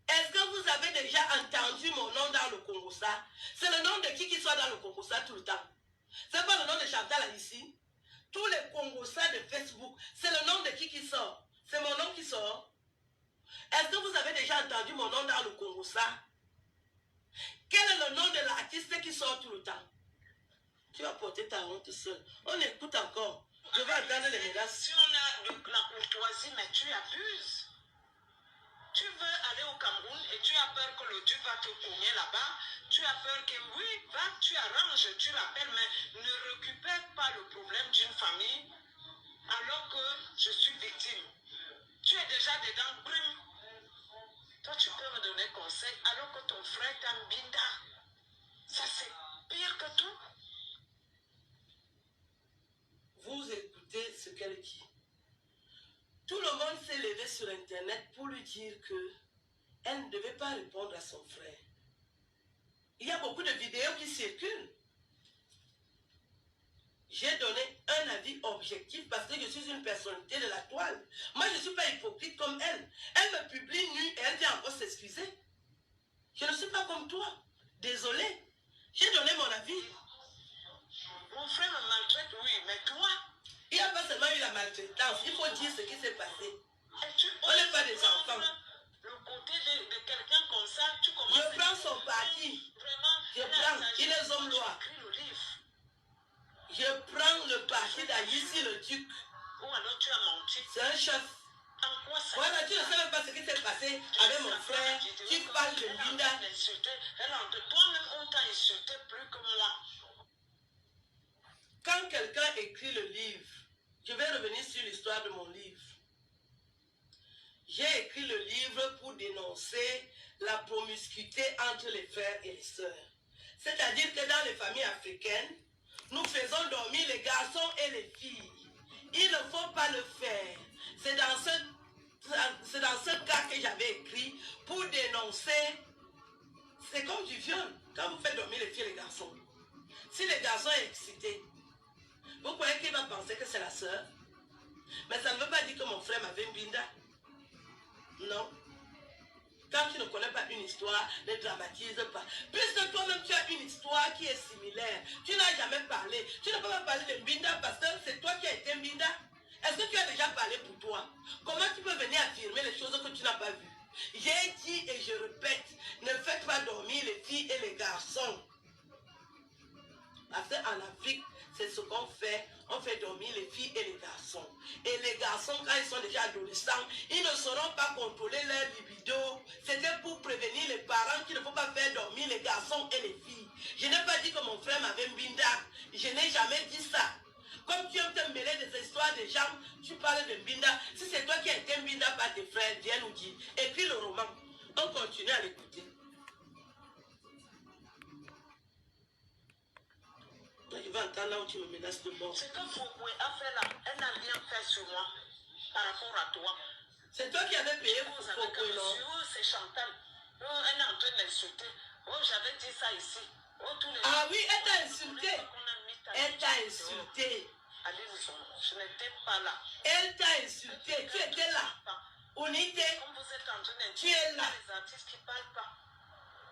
Est-ce que vous avez déjà entendu mon nom dans le Congo, ça? C'est le nom de qui soit dans le Congo, ça, tout le temps. C'est pas le nom de Chantal ici. Tous les Congosais de Facebook, c'est le nom de qui sort? C'est mon nom qui sort. Est-ce que vous avez déjà entendu mon nom dans le Congo, ça? Quel est le nom de l'artiste qui sort tout le temps? Tu vas porter ta honte seule. On écoute encore. Je vais attendre les médailles. Si on a de la courtoisie, mais tu abuses. Tu veux aller au Cameroun et tu as peur que le Dieu va te cogner là-bas. Tu as peur que oui, va, tu arranges, tu l'appelles, mais ne récupère pas le problème d'une famille alors que je suis victime. Tu es déjà dedans, brûle. Toi, tu peux me donner conseil alors que ton frère t'a binda. Ça, c'est pire que tout. Vous écoutez ce qu'elle dit. Tout le monde s'est levé sur Internet pour lui dire que elle ne devait pas répondre à son frère. Il y a beaucoup de vidéos qui circulent. J'ai donné un avis objectif parce que je suis une personnalité de la toile. Moi, je ne suis pas hypocrite comme elle. Elle me publie nue et elle vient encore s'excuser. Je ne suis pas comme toi. Désolée. J'ai donné mon avis. Mon frère me maltraite, oui, mais toi... Il n'y a pas seulement eu la maltraitance. Il faut dire ce qui s'est passé. On n'est pas des enfants. Le côté de quelqu'un comme ça, tu commences... Je prends son parti. Vraiment, je prends. Il est homme loi. Je prends le parti d'Aïssi le duc. Ou alors tu as menti. C'est un chef. En quoi ça? Voilà, tu ne sais même pas ce qui s'est passé avec mon frère. Tu parles de Linda. Toi-même, on t'a insulté plus que moi. Quand quelqu'un écrit le livre, je vais revenir sur l'histoire de mon livre. J'ai écrit le livre pour dénoncer la promiscuité entre les frères et les sœurs. C'est-à-dire que dans les familles africaines, nous faisons dormir les garçons et les filles. Il ne faut pas le faire. C'est dans ce cas que j'avais écrit pour dénoncer. C'est comme du viol. Quand vous faites dormir les filles et les garçons. Si le garçon est excité, vous croyez qu'il va penser que c'est la sœur? Mais ça ne veut pas dire que mon frère m'avait une binda. Non. Quand tu ne connais pas une histoire, ne dramatise pas. Puisque toi-même tu as une histoire qui est similaire, tu n'as jamais parlé. Tu ne peux pas parler de binda parce que c'est toi qui as été binda. Est-ce que tu as déjà parlé pour toi? Comment tu peux venir affirmer les choses que tu n'as pas vues? J'ai dit et je répète, ne faites pas dormir les filles et les garçons. Parce qu'en Afrique, c'est ce qu'on fait. On fait dormir les filles et les garçons. Et les garçons, quand ils sont déjà adolescents, ils ne sauront pas contrôler leur libido. C'était pour prévenir les parents qu'il ne faut pas faire dormir les garçons et les filles. Je n'ai pas dit que mon frère m'avait un binda. Je n'ai jamais dit ça. Comme tu aimes te mêler des histoires des gens, tu parles de binda. Si c'est toi qui as été un binda par tes frères, viens nous dire. Écris le roman. On continue à l'écouter. Je vais entendre là où tu me menaces de mort. Ce que Foucault a fait là, elle n'a rien fait sur moi par rapport à toi. C'est toi qui avais payé pour Foucault, non? C'est Chantal. Oh, elle est en train d'insulter. Oh, j'avais dit ça ici. Oh, tous les... Ah oui, elle t'a insulté. Elle t'a insulté. Aline Zomo. Je n'étais pas là. Elle t'a insulté. Tu étais là. Unité. Comme vous êtes en train Tu es là. les artistes qui ne parlent pas.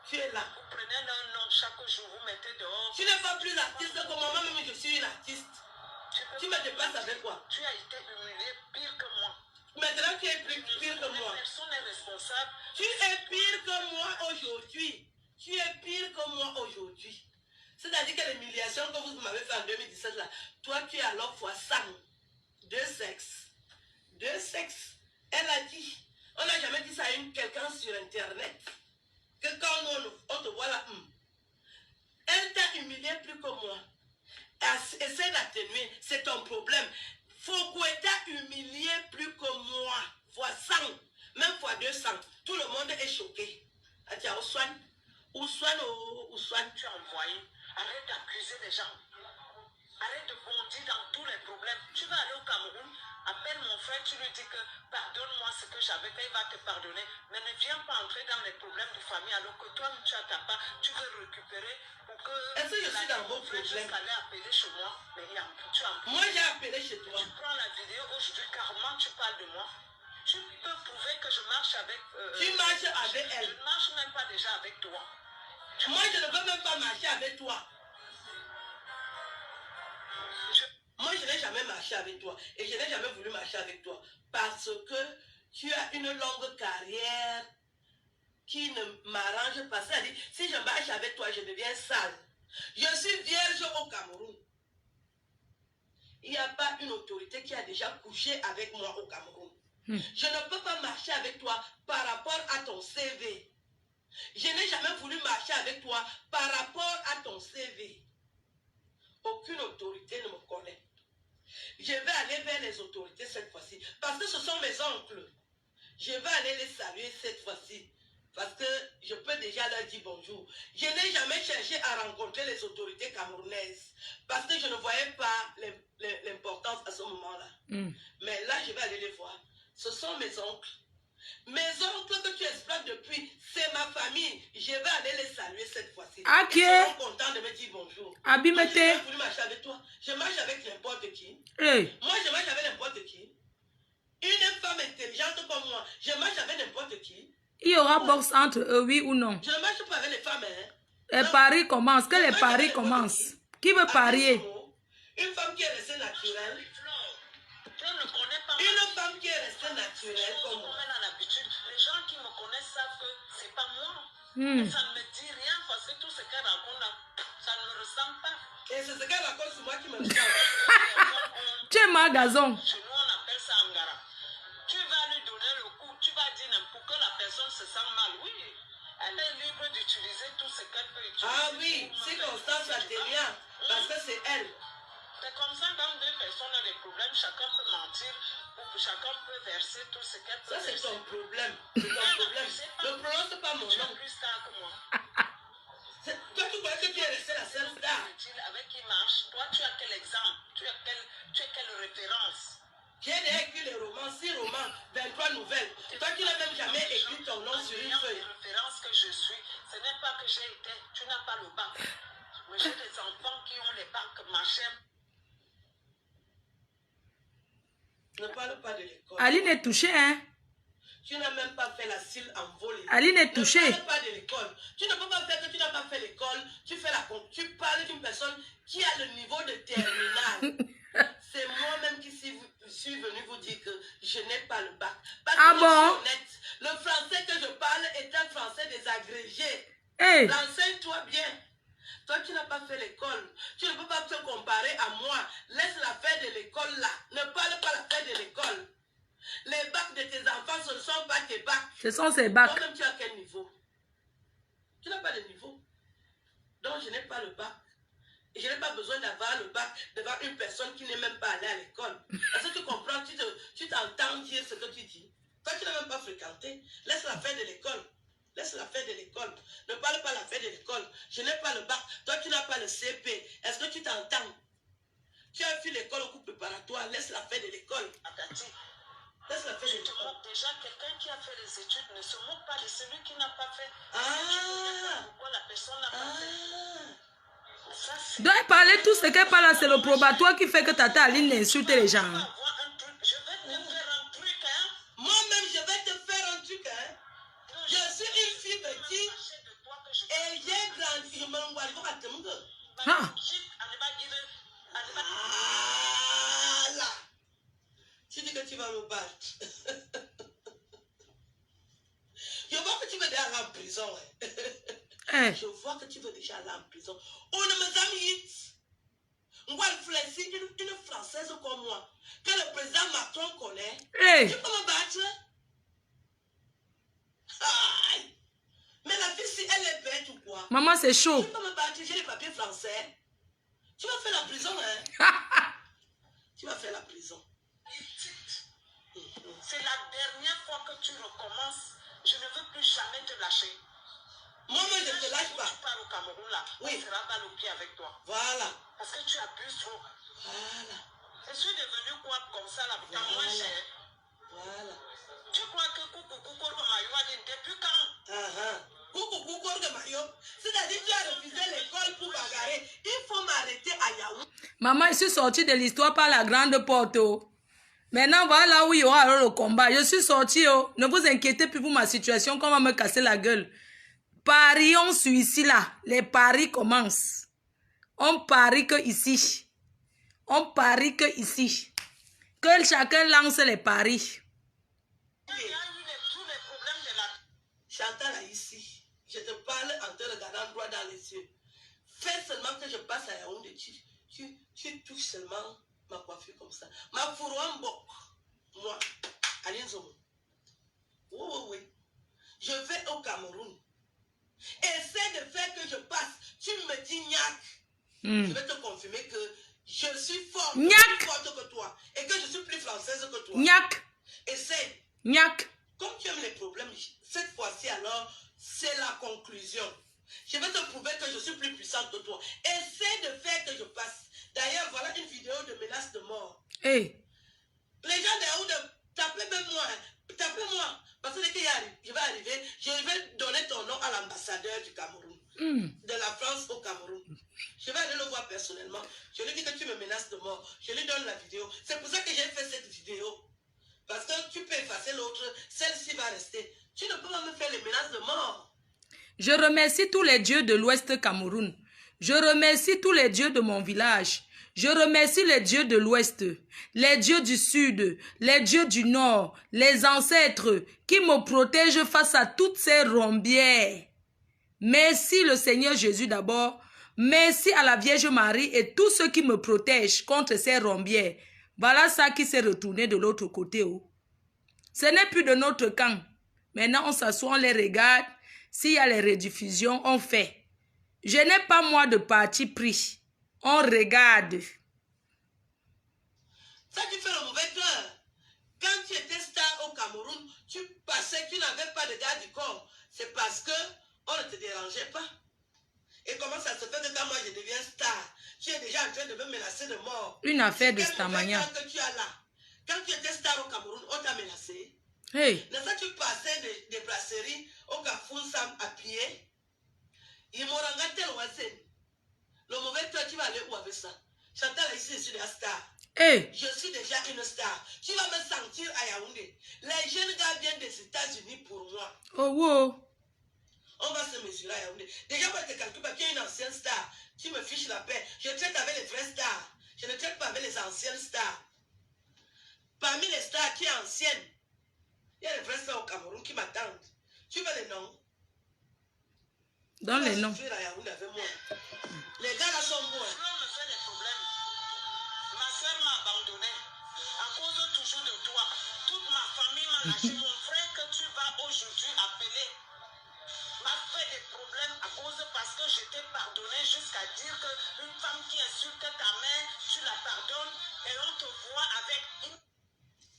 Tu es là. Vous prenez leur nom chaque jour, vous mettez dehors. Tu n'es pas plus artiste que moi, même je suis une artiste. Tu me dépasses avec quoi? Tu as été humilié pire que moi. Maintenant, tu es plus pire que moi. Personne n'est responsable. Tu es pire que moi aujourd'hui. Tu es pire que moi aujourd'hui. C'est-à-dire que l'humiliation que vous m'avez fait en 2017, là, toi, tu es alors fois 100. Deux sexes. Deux sexes. Elle a dit, on n'a jamais dit ça à quelqu'un sur Internet, que quand on te voit là, elle t'a humilié plus que moi. Essaie d'atténuer, c'est ton problème. Foucault t'a humilié plus que moi, fois 100, même fois 200. Tout le monde est choqué. Tu as Ousouane, Tu as envoyé. Arrête d'accuser les gens. Arrête de bondir dans tous les problèmes. Tu vas aller au Cameroun, appelle mon frère, tu lui dis que pardonne-moi ce que j'avais fait, il va te pardonner. Mais ne viens pas entrer dans les problèmes de famille alors que toi, tu as ta part, tu veux récupérer pour que... Est-ce que je suis dans vos problèmes? aller appeler chez moi, mais tu as... Moi, j'ai appelé chez toi. Tu prends la vidéo aujourd'hui, carrément, tu parles de moi. Tu peux prouver que je marche avec... tu marches avec elle. Je ne marche même pas déjà avec toi. Moi, je ne veux même pas marcher avec toi. Moi, je n'ai jamais marché avec toi. Et je n'ai jamais voulu marcher avec toi. Parce que tu as une longue carrière qui ne m'arrange pas. C'est-à-dire, si je marche avec toi, je deviens sale. Je suis vierge au Cameroun. Il n'y a pas une autorité qui a déjà couché avec moi au Cameroun. Je ne peux pas marcher avec toi par rapport à ton CV. Je n'ai jamais voulu marcher avec toi par rapport à ton CV. Aucune autorité ne me connaît. Je vais aller vers les autorités cette fois-ci. Parce que ce sont mes oncles. Je vais aller les saluer cette fois-ci. Parce que je peux déjà leur dire bonjour. Je n'ai jamais cherché à rencontrer les autorités camerounaises. Parce que je ne voyais pas l'importance à ce moment-là. Mais là, je vais aller les voir. Ce sont mes oncles. Mes oncles que tu exploites depuis, c'est ma famille. Je vais aller les saluer cette fois-ci. Ok. Ils seront contents de me dire bonjour. Abimete. Je n'ai pas voulu marcher avec toi. Je marche avec n'importe qui. Hey. Moi, je marche avec n'importe qui. Une femme intelligente comme moi, je marche avec n'importe qui. Il y aura boxe entre eux, oui ou non? Je ne marche pas avec les femmes. Les paris commencent. Que les paris commencent. Qui veut parier? Une femme qui est restée naturelle. Ne connaît pas une femme qui est restée naturelle comme moi. Les gens qui me connaissent savent que c'est pas moi. Et ça ne me dit rien parce que tout ce qu'elle raconte là, ça ne me ressemble pas. Et c'est ce qu'elle raconte sur moi qui me ressemble. Tu es magazon. Chez nous, on appelle ça Angara. Tu vas lui donner le coup, tu vas dire pour que la personne se sente mal. Oui, elle est libre d'utiliser tout ce qu'elle peut utiliser. Ah oui, c'est Constance Athénia, parce que c'est elle. C'est comme ça, quand deux personnes ont des problèmes, chacun peut mentir, ou chacun peut verser tout ce qu'elle peut. Ça, c'est ton problème. C'est ton problème. Ne prononce pas mon nom. Tu es plus star que moi. Toi, tu crois que tu es resté la seule star. Avec qui marche, toi, tu as quel exemple? Tu as quelle référence? J'ai déjà écrit les romans, 6 romans, 23 nouvelles. Toi, tu n'as même jamais écrit ton nom sur une feuille. Les références que je suis, ce n'est pas que j'ai été, tu n'as pas le bac. Mais j'ai des enfants qui ont les bacs, ma chère. Ne parle pas de l'école. Aline est touchée, hein? Tu n'as même pas fait la cile en volée. Aline est touchée. Ne parle pas de l'école. Tu ne peux pas faire que tu n'as pas fait l'école. Tu parles d'une personne qui a le niveau de terminale. C'est moi-même qui suis venue vous dire que je n'ai pas le bac. Parce que je suis honnête. Le français que je parle est un français désagrégé. Hey. Renseigne-toi bien. Toi, tu n'as pas fait l'école. Tu ne peux pas te comparer à moi. Laisse l'affaire de l'école là. Ne parle pas l'affaire de l'école. Les bacs de tes enfants, ce ne sont pas tes bacs. Ce sont ces bacs. Toi-même, tu as quel niveau? Tu n'as pas de niveau. Donc, je n'ai pas le bac. Et je n'ai pas besoin d'avoir le bac devant une personne qui n'est même pas allée à l'école. Est-ce que tu comprends? Tu t'entends dire ce que tu dis. Toi, tu n'as même pas fréquenté. Laisse l'affaire de l'école. Laisse l'affaire de l'école. Ne parle pas l'affaire de l'école. Je n'ai pas le bac. Toi, tu n'as pas le CP. Est-ce que tu t'entends? Tu as fait l'école au cours préparatoire. Laisse l'affaire de l'école. Laisse l'affaire de l'école. Déjà, quelqu'un qui a fait les études ne se moque pas de celui qui n'a pas fait. Ah! Pourquoi la personne n'a pas fait? Donc, parler tout ce qu'elle parle, c'est le probatoire qui fait que Tata Aline insulte les gens. Je vais te faire un truc, hein. Moi-même, je vais te faire un truc, hein. Je suis une fille petite et j'ai grandi. Je me vois à Temugo. Ah. Voilà. Tu dis que tu vas me battre. Je vois que tu veux déjà aller en prison. Hein. Je vois que tu veux déjà aller en prison. On ne me zamite. Moi, une Française comme moi, que le président Macron connaît. Tu peux me battre? Aïe. Mais la fille, si elle est bête ou quoi? Maman, c'est chaud. Tu peux me battre, j'ai les papiers français. Tu vas faire la prison, hein? Tu vas faire la prison. C'est la dernière fois que tu recommences. Je ne veux plus jamais te lâcher. Moi-même, je ne te lâche pas. Tu pars au Cameroun, là. Oui. On sera balle au pied avec toi. Voilà. Parce que tu abuses trop. Voilà. Je suis devenue quoi comme ça, là, dans moi, cher. Voilà. Tu crois que Coucou depuis quand? Coucou, c'est-à-dire que tu as refusé l'école pour bagarrer. Il faut m'arrêter à Yaoundé. Maman, je suis sortie de l'histoire par la grande porte. Oh. Maintenant, voilà où il y aura alors le combat. Je suis sortie. Oh. Ne vous inquiétez plus pour ma situation, qu'on va me casser la gueule. Parions sur ici, là. Les paris commencent. On parie que ici. On parie que ici. Que chacun lance les paris. Il y a eu tous les problèmes de la... Chantal là ici. Je te parle en te regardant droit dans les yeux. Fais seulement que je passe à Yaoundé. Tu touches seulement ma coiffure comme ça. Ma fourroie bok. Moi, Aline Zomo. Oui. Je vais au Cameroun. Essaie de faire que je passe. Tu me dis Niak. Je vais te confirmer que je suis forte, plus forte que toi. Et que je suis plus française que toi. Niak. Essaie. Niak. Comme tu aimes les problèmes, cette fois-ci alors, c'est la conclusion. Je vais te prouver que je suis plus puissante que toi. Essaie de faire que je passe. D'ailleurs, voilà une vidéo de menace de mort. Hey. Les gens de t'appelez même moi. T'appelez-moi. Parce que dès que je vais arriver, je vais donner ton nom à l'ambassadeur du Cameroun. De la France au Cameroun. Je vais aller le voir personnellement. Je lui dis que tu me menaces de mort. Je lui donne la vidéo. C'est pour ça que j'ai fait cette vidéo. Parce que tu peux effacer l'autre. Celle-ci va rester. Tu ne peux pas me faire les menaces de mort. Je remercie tous les dieux de l'Ouest Cameroun. Je remercie tous les dieux de mon village. Je remercie les dieux de l'Ouest, les dieux du Sud, les dieux du Nord, les ancêtres qui me protègent face à toutes ces rombières. Merci le Seigneur Jésus d'abord. Merci à la Vierge Marie et tous ceux qui me protègent contre ces rombières. Voilà ça qui s'est retourné de l'autre côté. Oh. Ce n'est plus de notre camp. Maintenant, on s'assoit, on les regarde. S'il y a les rediffusions, on fait. Je n'ai pas moi de parti pris. On regarde. Ça, tu fais le mauvais cœur. Quand tu étais star au Cameroun, tu passais, tu n'avais pas de garde du corps. C'est parce que on ne te dérangeait pas. Et comment ça se fait que quand moi je deviens star, tu es déjà en train de me menacer de mort? Une affaire de Stamania. Que tu as là. Quand tu étais star au Cameroun, on t'a menacé. Hey. N'est-ce pas que tu passais des brasseries au Carrefour Sam à pied? Ils m'ont regardé le voisin. Le mauvais cœur, tu vas aller où avec ça? Chantal, ici, je suis la star. Hey. Je suis déjà une star. Tu vas me sentir à Yaoundé. Les jeunes gars viennent des États-Unis pour moi. Oh, wow. On va se mesurer à Yaoundé. Déjà, moi, je te calcule pas, tu es une ancienne star. Tu me fiches la paix. Je traite avec les vrais stars. Je ne traite pas avec les anciennes stars. Parmi les stars qui sont anciennes, il y a les vrais stars au Cameroun qui m'attendent. Tu veux les noms? Donne les noms. Les gars là sont bons. me fait des problèmes. Ma soeur m'a abandonné. À cause toujours de toi. Toute ma famille m'a lâché. Mon frère que tu vas aujourd'hui appeler m'a fait des problèmes à cause parce que je t'ai pardonné jusqu'à dire qu'une femme qui insulte ta mère, tu la pardonnes et on te voit avec une...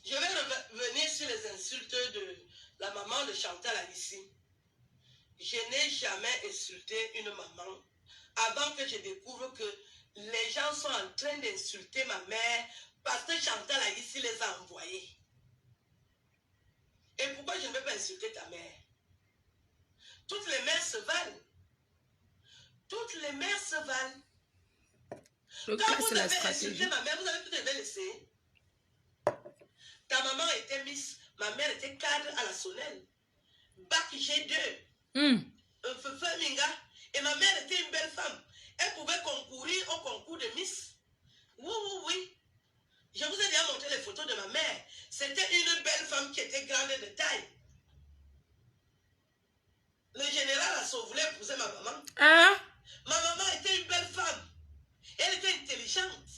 Je vais revenir sur les insultes de la maman de Chantal ici. Je n'ai jamais insulté une maman avant que je découvre que les gens sont en train d'insulter ma mère parce que Chantal ici les a envoyés. Et pourquoi je ne vais pas insulter ta mère? Toutes les mères se valent. Toutes les mères se valent. Le Quand cas, vous c'est la avez stratégie. insulté ma mère, vous avez tout laissé. Ta maman était Miss, ma mère était cadre à la Sonnelle. Bac G2. Un feu minga. Et ma mère était une belle femme. Elle pouvait concourir au concours de Miss. Oui, oui, oui. Je vous ai déjà montré les photos de ma mère. C'était une belle femme qui était grande de taille. Le général Assaut voulait épouser ma maman. Hein? Ma maman était une belle femme. Elle était intelligente.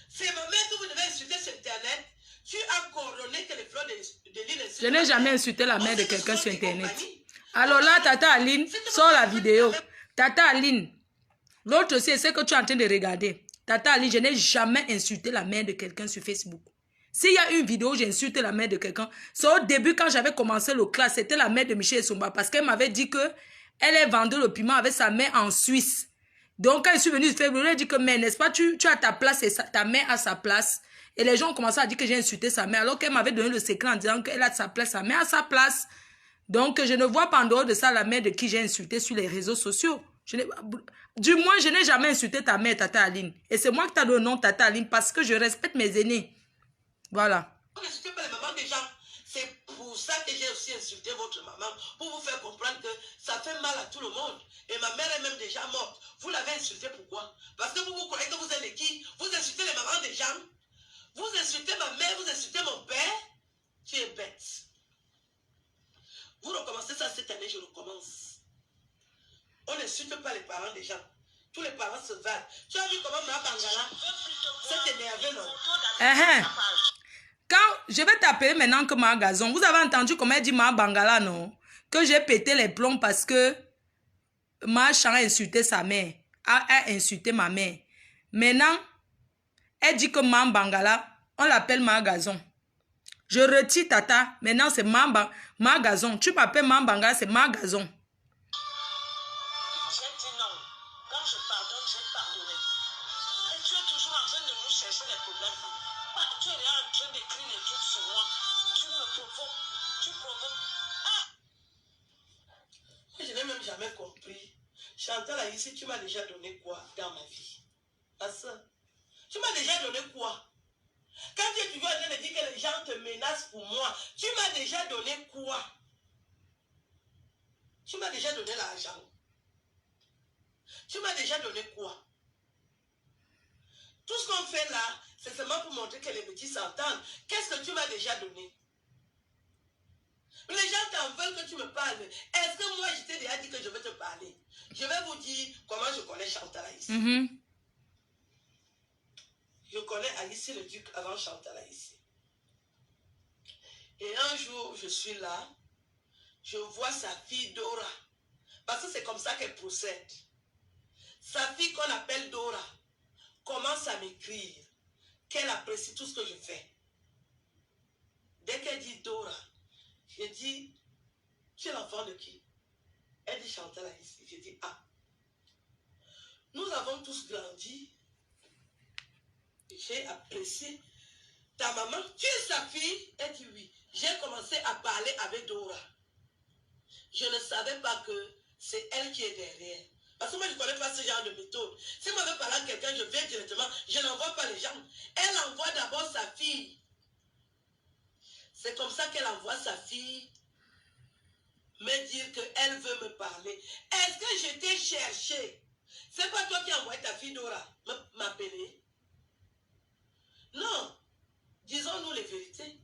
C'est ma mère que vous devez insulter sur Internet. Tu as coordonné que les fleurs de l'île... Je n'ai jamais insulté la mère de quelqu'un sur Internet. Alors là, Tata Aline, sors la vidéo. Tata Aline, l'autre aussi, c'est que tu es en train de regarder. Tata Aline, je n'ai jamais insulté la mère de quelqu'un sur Facebook. S'il y a une vidéo où j'ai insulté la mère de quelqu'un, c'est au début quand j'avais commencé le classe, c'était la mère de Michel Somba parce qu'elle m'avait dit que elle est vendue le piment avec sa mère en Suisse. Donc quand je suis venue sur Facebook, elle a dit que mais n'est-ce pas, tu as ta place et ta mère a sa place. Et les gens ont commencé à dire que j'ai insulté sa mère alors qu'elle m'avait donné le secret en disant qu'elle a sa place, sa mère a sa place. Donc je ne vois pas en dehors de ça la mère de qui j'ai insulté sur les réseaux sociaux. Du moins, je n'ai jamais insulté ta mère, Tata Aline. Et c'est moi qui t'ai donné le nom Tata Aline parce que je respecte mes aînés. Voilà. Vous n'insultez pas les mamans des gens. C'est pour ça que j'ai aussi insulté votre maman, pour vous faire comprendre que ça fait mal à tout le monde. Et ma mère est même déjà morte. Vous l'avez insultée pourquoi? Parce que vous croyez que vous êtes qui? Vous insultez les mamans des gens. Vous insultez ma mère, vous insultez mon père. Tu es bête. Vous recommencez ça cette année, je recommence. On n'insulte pas les parents des gens. Tous les parents se valent. Tu as vu comment ma Bangala s'est énervée, non? Quand je vais t'appeler maintenant que ma gazon, vous avez entendu comment elle dit ma Bangala, non? Que j'ai pété les plombs parce que ma chan a insulté sa mère, a insulté ma mère. Maintenant, elle dit que ma Bangala, on l'appelle ma gazon. Je retire Tata, maintenant c'est ma gazon. Tu m'appelles ma Bangala, c'est ma gazon. J'ai dit non. Quand je pardonne, j'ai pardonné. Et tu es toujours en train de nous chercher les problèmes. Tu es là en train d'écrire les trucs sur moi. Tu me provoques. Tu provoques. Je n'ai même jamais compris. Chantal, ici, tu m'as déjà donné quoi dans ma vie? À ça. Tu m'as déjà donné quoi? Quand tu es toujours en train de dire que les gens te menacent pour moi, tu m'as déjà donné quoi? Tu m'as déjà donné l'argent. Tu m'as déjà donné quoi? Tout ce qu'on fait là, c'est seulement pour montrer que les petits s'entendent. Qu'est-ce que tu m'as déjà donné? Les gens t'en veulent que tu me parles. Est-ce que moi, je t'ai déjà dit que je vais te parler? Je vais vous dire comment je connais Chantal ici. Je connais Alice le Duc avant Chantal ici. Et un jour, je suis là, je vois sa fille Dora. Parce que c'est comme ça qu'elle procède. Sa fille qu'on appelle Dora commence à m'écrire qu'elle apprécie tout ce que je fais. Dès qu'elle dit Dora, je dis, tu es l'enfant de qui? Elle dit Chantal ici. Je dis, ah. Nous avons tous grandi. J'ai apprécié ta maman. Tu es sa fille? Elle dit oui. J'ai commencé à parler avec Dora. Je ne savais pas que c'est elle qui est derrière. Parce que moi, je ne connais pas ce genre de méthode. Si moi, je veux parler à quelqu'un, je viens directement. Je n'envoie pas les gens. Elle envoie d'abord sa fille. C'est comme ça qu'elle envoie sa fille me dire qu'elle veut me parler. Est-ce que je t'ai cherché? C'est pas toi qui as envoyé ta fille Dora m'appeler? Non. Disons-nous les vérités.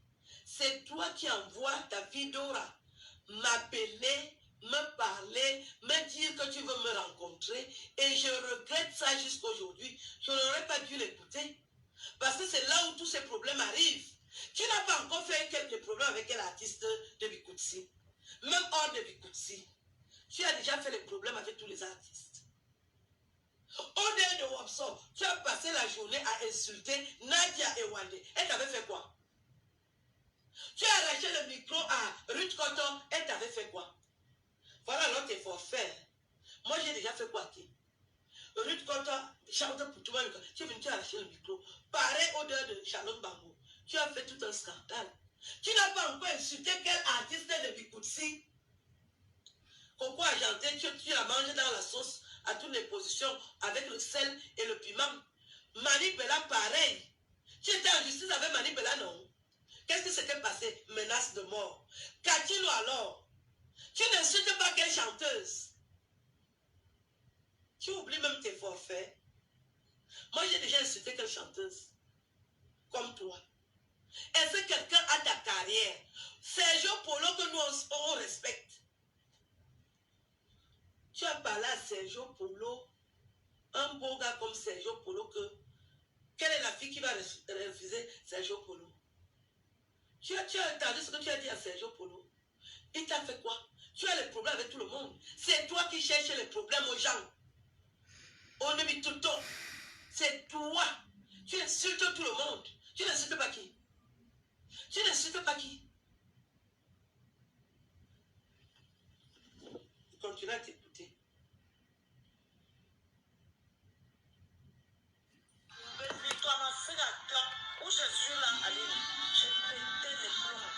C'est toi qui envoies ta fille Dora m'appeler, me parler, me dire que tu veux me rencontrer. Et je regrette ça jusqu'aujourd'hui. Je n'aurais pas dû l'écouter. Parce que c'est là où tous ces problèmes arrivent. Tu n'as pas encore fait quelques problèmes avec l'artiste de Bikoutsi. Même hors de Bikoutsi. Tu as déjà fait les problèmes avec tous les artistes. Au-delà de Wapson, tu as passé la journée à insulter Nadia et Wande. Elle t'avait fait quoi? Tu as arraché le micro à Ruth Cotton. Elle t'avait fait quoi? Voilà alors tes forfaits. Moi j'ai déjà fait quoi? Ruth Cotton chante pour tout le monde. Tu es venu, tu as arraché le micro. Pareil au-delà de Shalom Bambo. Tu as fait tout un scandale. Tu n'as pas encore insulté quel artiste de Bikoutsi. Coco Argenté, tu l'as mangé dans la sauce à toutes les positions avec le sel et le piment. Manipela, pareil. Tu étais en justice avec Manipela, non? Qu'est-ce qui s'était passé? Menace de mort. Katilo alors? Tu n'insultes pas quelle chanteuse? Tu oublies même tes forfaits. Moi, j'ai déjà insulté quelle chanteuse? Comme toi. Est-ce que quelqu'un a ta carrière? Sergio Polo que nous on respecte. Tu as parlé à Sergio Polo, un beau gars comme Sergio Polo, quelle est la fille qui va refuser Sergio Polo? Tu as entendu ce que tu as dit à Sergio Polo? Il t'a fait quoi? Tu as les problèmes avec tout le monde. C'est toi qui cherches les problèmes aux gens. On est tout le temps. C'est toi. Tu insultes tout le monde. Tu n'insultes pas qui? Tu n'insultes pas qui? Continue à t'écouter. Où je suis là, Aline, j'ai pété les plombs.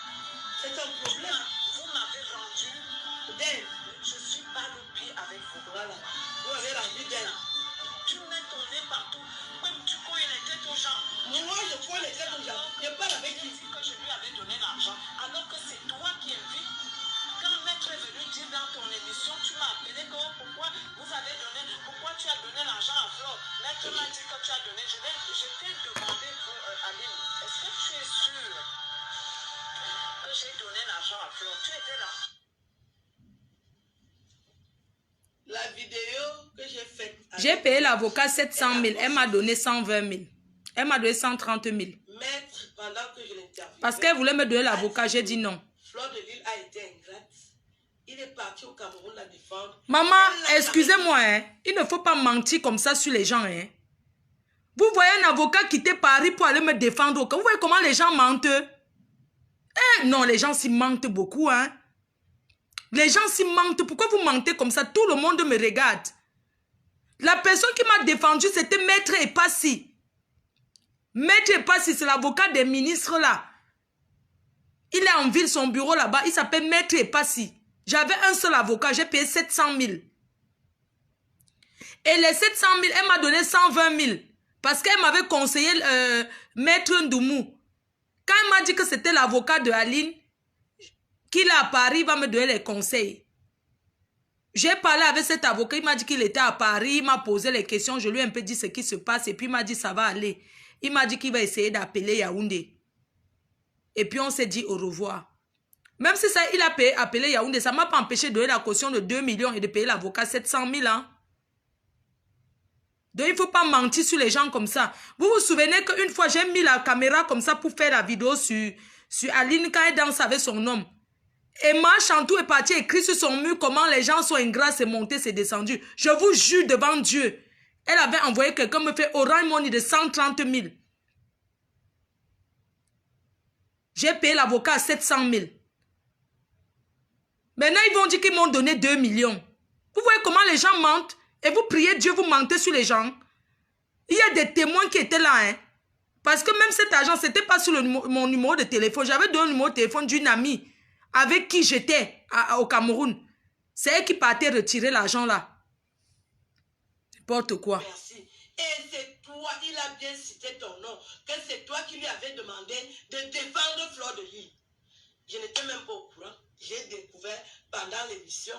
C'est un problème. Vous m'avez rendu d'elle. Je suis pas le pied avec vous. Voilà. Vous avez rendu d'elle. Tu mets ton nez partout. Même tu connais les têtes aux gens. Moi, je connais les têtes aux gens. Je parle avec qui? Que je lui avais donné l'argent. Alors que c'est toi qui invites. Quand Maître est venu dire dans ton émission, tu m'as appelé pourquoi vous avez donné, pourquoi tu as donné l'argent à Flore. Maître m'a dit que tu as donné. Je t'ai demandé, Aline, est-ce que tu es sûr que j'ai donné l'argent à Flore? Tu étais là. La vidéo que j'ai faite. J'ai payé l'avocat 700 000. Elle m'a donné 120 000. Elle m'a donné 130 000. Maître, pendant que je l'interviewe. Parce qu'elle voulait me donner l'avocat, j'ai dit non. Flore de Lille a été ingrate. Il est parti au Cameroun la défendre. Maman, excusez-moi, hein. Il ne faut pas mentir comme ça sur les gens. Hein. Vous voyez un avocat quitter Paris pour aller me défendre. Vous voyez comment les gens mentent? Non, les gens s'y mentent beaucoup. Hein. Les gens s'y mentent. Pourquoi vous mentez comme ça? Tout le monde me regarde. La personne qui m'a défendu, c'était Maître Epassi. Maître Epassi, c'est l'avocat des ministres là. Il est en ville, son bureau là-bas. Il s'appelle Maître Epassi. J'avais un seul avocat, j'ai payé 700 000. Et les 700 000, elle m'a donné 120 000. Parce qu'elle m'avait conseillé Maître Ndoumou. Quand elle m'a dit que c'était l'avocat de Aline, qu'il est à Paris, il va me donner les conseils. J'ai parlé avec cet avocat, il m'a dit qu'il était à Paris, il m'a posé les questions, je lui ai un peu dit ce qui se passe et puis il m'a dit ça va aller. Il m'a dit qu'il va essayer d'appeler Yaoundé. Et puis on s'est dit au revoir. Même si ça, il a appelé Yaoundé, ça ne m'a pas empêché de donner la caution de 2 millions et de payer l'avocat 700 000 ans. Donc il ne faut pas mentir sur les gens comme ça. Vous vous souvenez qu'une fois j'ai mis la caméra comme ça pour faire la vidéo sur Aline quand elle danse avec son homme. Et Ma Chantou est parti écrit sur son mur comment les gens sont ingrats, c'est monté, c'est descendu. Je vous jure devant Dieu. Elle avait envoyé quelqu'un me faire Orange Money de 130 000. J'ai payé l'avocat à 700 000. Maintenant, ils vont dire qu'ils m'ont donné 2 millions. Vous voyez comment les gens mentent? Et vous priez Dieu, vous mentez sur les gens. Il y a des témoins qui étaient là. Hein? Parce que même cet argent, ce n'était pas sur mon numéro de téléphone. J'avais donné le numéro de téléphone d'une amie avec qui j'étais au Cameroun. C'est elle qui partait retirer l'argent là. N'importe quoi. Merci. Et c'est toi, il a bien cité ton nom, que c'est toi qui lui avais demandé de défendre Flore de Lille. Je n'étais même pas au courant. J'ai découvert pendant l'émission,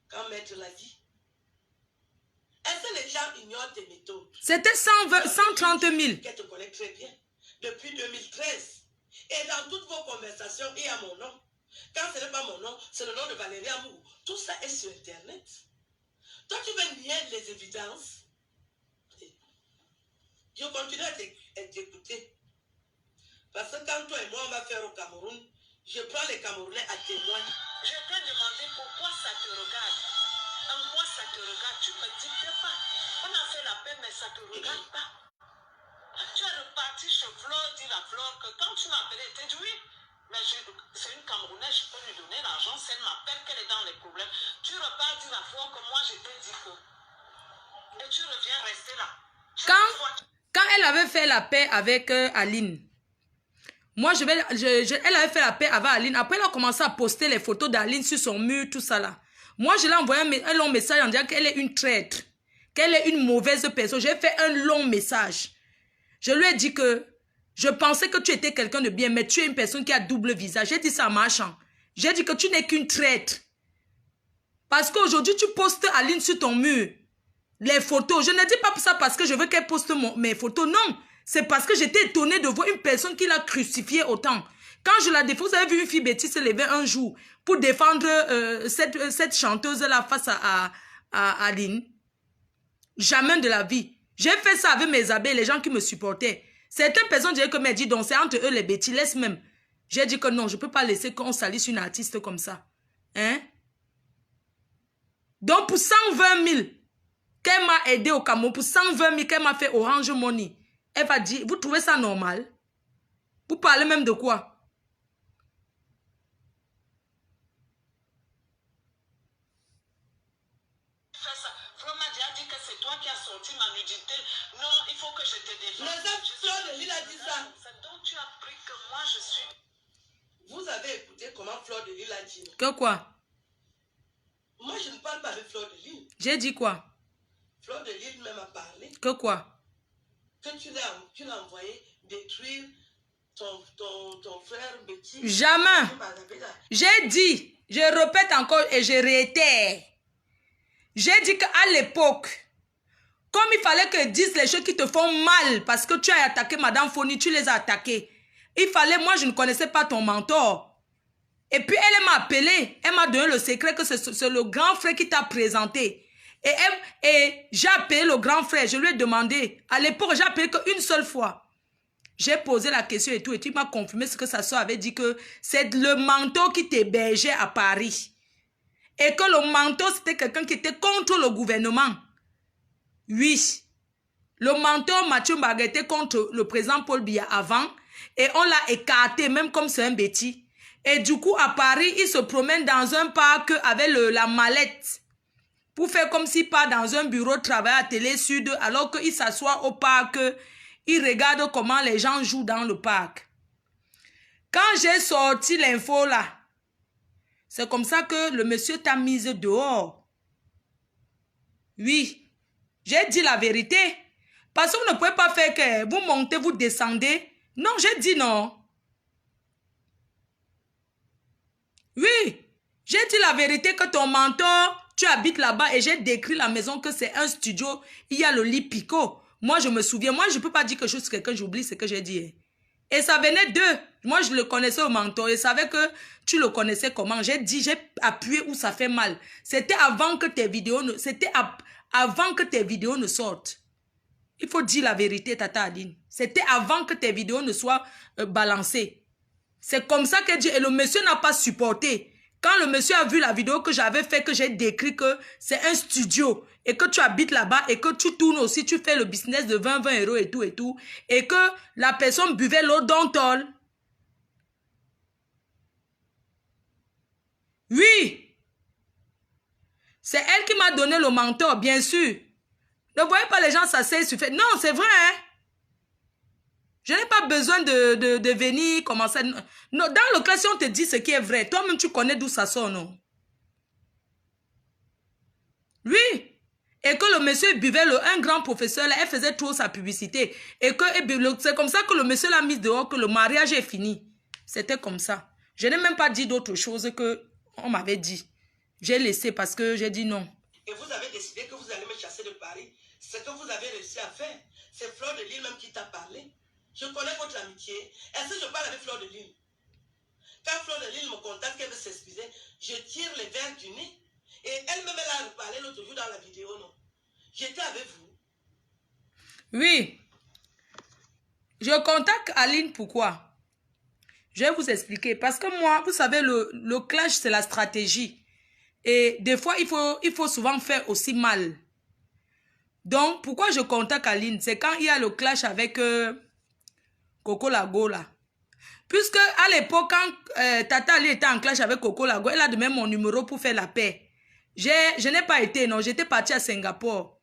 quand Maître l'a dit. Est-ce que les gens ignorent tes méthodes? C'était 130 000. Qu'elle te connaît très bien. Depuis 2013. Et dans toutes vos conversations, il y a mon nom. Quand ce n'est pas mon nom, c'est le nom de Valérie Amour. Tout ça est sur Internet. Toi, tu veux nier les évidences. Je continue à t'écouter. Parce que quand toi et moi, on va faire au Cameroun, je prends les Camerounais à témoin. Je t'ai demandé pourquoi ça te regarde. En quoi ça te regarde? Tu me dis que pas. On a fait la paix, mais ça te regarde pas. Tu es reparti chez Flore, dis la Flore que quand tu m'as appelé, tu as dit oui. Mais c'est une Camerounaise, je peux lui donner l'argent. Si elle m'appelle qu'elle est dans les problèmes. Tu repars, dis la Flore que moi je t'ai dit que. Et tu reviens rester là. Quand elle avait fait la paix avec Aline, moi, elle avait fait la paix avec Aline. Après, elle a commencé à poster les photos d'Aline sur son mur, tout ça là. Moi, je l'ai envoyé un long message en disant qu'elle est une traître. qu'elle est une mauvaise personne. J'ai fait un long message. Je lui ai dit que je pensais que tu étais quelqu'un de bien, mais tu es une personne qui a double visage. J'ai dit ça en marchant. J'ai dit que tu n'es qu'une traître. Parce qu'aujourd'hui, tu postes Aline sur ton mur. Les photos. Je ne dis pas ça parce que je veux qu'elle poste mes photos. Non. C'est parce que j'étais étonnée de voir une personne qui l'a crucifiée autant. Quand je la défends, vous avez vu une fille bêtise se lever un jour pour défendre cette chanteuse-là face à Aline. Jamais de la vie. J'ai fait ça avec mes abeilles, les gens qui me supportaient. Certaines personnes disaient que, mais dis donc, c'est entre eux les bêtises, laisse même. J'ai dit que non, je ne peux pas laisser qu'on salisse une artiste comme ça. Hein? Donc, pour 120 000, qu'elle m'a aidé au Cameroun, pour 120 000 qu'elle m'a fait Orange Money, elle va dire, vous trouvez ça normal? Vous parlez même de quoi? Vous avez écouté comment Fleur de Lille a dit? Que quoi? Moi, je ne parle pas avec Fleur de Lille. J'ai dit quoi? Fleur de Lille même a parlé. Que quoi? Que tu l'as envoyé détruire ton frère Betty. Jamais. J'ai dit, je répète encore et je réitère. J'ai dit qu'à l'époque, comme il fallait que disent les choses qui te font mal parce que tu as attaqué Madame Foni, tu les as attaqués. Il fallait, moi je ne connaissais pas ton mentor. Et puis elle m'a appelé, elle m'a donné le secret que c'est le grand frère qui t'a présenté. Et j'ai appelé le grand frère, je lui ai demandé, à l'époque j'ai appelé qu'une seule fois. J'ai posé la question et tout il m'a confirmé ce que sa soeur avait dit que c'est le mentor qui t'hébergeait à Paris. Et que le mentor c'était quelqu'un qui était contre le gouvernement. Oui. Le mentor Mathieu Mbaga était contre le président Paul Biya avant. Et on l'a écarté, même comme c'est un bêtis. Et du coup, à Paris, il se promène dans un parc avec la mallette. Pour faire comme s'il part dans un bureau de travail à Télé Sud, alors qu'il s'assoit au parc, il regarde comment les gens jouent dans le parc. Quand j'ai sorti l'info là, c'est comme ça que le monsieur t'a mise dehors. Oui, j'ai dit la vérité. Parce que vous ne pouvez pas faire que vous montez, vous descendez. Non, j'ai dit non. Oui, j'ai dit la vérité que ton mentor, tu habites là-bas et j'ai décrit la maison que c'est un studio. Il y a le lit Pico. Moi, je me souviens. Moi, je ne peux pas dire quelque chose sur quelqu'un, j'oublie ce que j'ai dit. Et ça venait d'eux. Moi, je le connaissais au mentor. Je savais que tu le connaissais comment. J'ai dit, j'ai appuyé où ça fait mal. C'était avant que tes vidéos ne sortent. Il faut dire la vérité, Tata Aline. C'était avant que tes vidéos ne soient balancées. C'est comme ça que Dieu... Et le monsieur n'a pas supporté. Quand le monsieur a vu la vidéo que j'avais fait, que j'ai décrit que c'est un studio et que tu habites là-bas et que tu tournes aussi, tu fais le business de 20 € et tout, et que la personne buvait l'eau d'Ontol. Oui. C'est elle qui m'a donné le mentor, bien sûr. Ne voyez pas les gens s'asseoir sur fait. Non, c'est vrai. Hein? Je n'ai pas besoin de venir commencer. Non, dans le cas, si on te dit ce qui est vrai, toi-même, tu connais d'où ça sort, non? Oui. Et que le monsieur buvait, un grand professeur, là, elle faisait trop sa publicité. Et que c'est comme ça que le monsieur l'a mis dehors, que le mariage est fini. C'était comme ça. Je n'ai même pas dit d'autre chose que on m'avait dit. J'ai laissé parce que j'ai dit non. Et vous avez décidé que vous allez me chasser de Paris. Ce que vous avez réussi à faire, c'est Fleur de Lille même qui t'a parlé. Je connais votre amitié. Est-ce que je parle avec Fleur de Lille? Quand Fleur de Lille me contacte, qu'elle veut s'excuser, je tire les verres du nez. Et elle-même, elle a parlé l'autre jour dans la vidéo, non? J'étais avec vous. Oui. Je contacte Aline, pourquoi? Je vais vous expliquer. Parce que moi, vous savez, le clash, c'est la stratégie. Et des fois, il faut souvent faire aussi mal. Donc, pourquoi je contacte Aline? C'est quand il y a le clash avec Coco Lago, là. Puisque à l'époque, quand Tata Ali était en clash avec Coco Lago, elle a de même mon numéro pour faire la paix. Je n'ai pas été, non. J'étais partie à Singapour.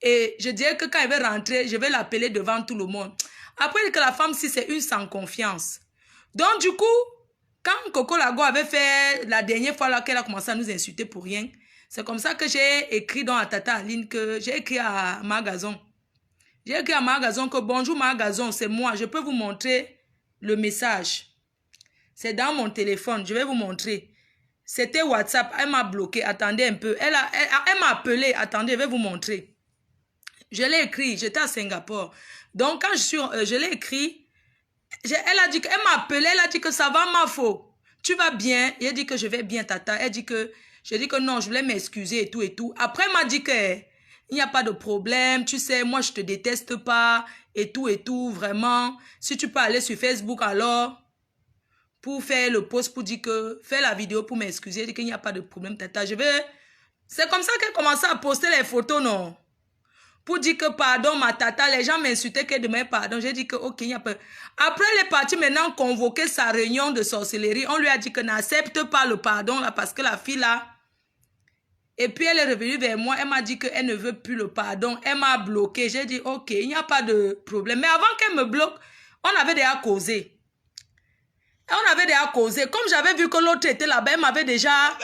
Et je dirais que quand elle va rentrer, je vais l'appeler devant tout le monde. Après que la femme, si c'est une sans confiance. Donc, du coup, quand Coco Lago avait fait la dernière fois là qu'elle a commencé à nous insulter pour rien, C'est comme ça que j'ai écrit dans la tata Aline que j'ai écrit à Magazon. J'ai écrit à Magazon que bonjour Magazon, c'est moi. Je peux vous montrer le message. C'est dans mon téléphone. Je vais vous montrer. C'était WhatsApp. Elle m'a bloqué. Attendez un peu. Elle m'a appelé. Attendez, je vais vous montrer. Je l'ai écrit. J'étais à Singapour. Donc, quand je l'ai écrit, elle a dit qu'elle m'a appelé. Elle a dit que ça va, ma faux. Tu vas bien? Il a dit que je vais bien, tata. Elle dit que, j'ai dit que non, je voulais m'excuser et tout et tout. Après, elle m'a dit que il n'y a pas de problème. Tu sais, moi, je te déteste pas et tout, vraiment. Si tu peux aller sur Facebook, alors, pour faire le post, pour dire que, faire la vidéo pour m'excuser, elle dit qu'il n'y a pas de problème, tata. C'est comme ça qu'elle commençait à poster les photos, non? Pour dire que pardon, ma tata, les gens m'insultaient qu'elle demandait pardon. J'ai dit que ok, il n'y a pas. Après, elle est partie maintenant convoquer sa réunion de sorcellerie. On lui a dit que n'accepte pas le pardon là parce que la fille là. Et puis elle est revenue vers moi. Elle m'a dit qu'elle ne veut plus le pardon. Elle m'a bloqué. J'ai dit ok, il n'y a pas de problème. Mais avant qu'elle me bloque, on avait déjà causé. On avait déjà causé. Comme j'avais vu que l'autre était là-bas, elle m'avait déjà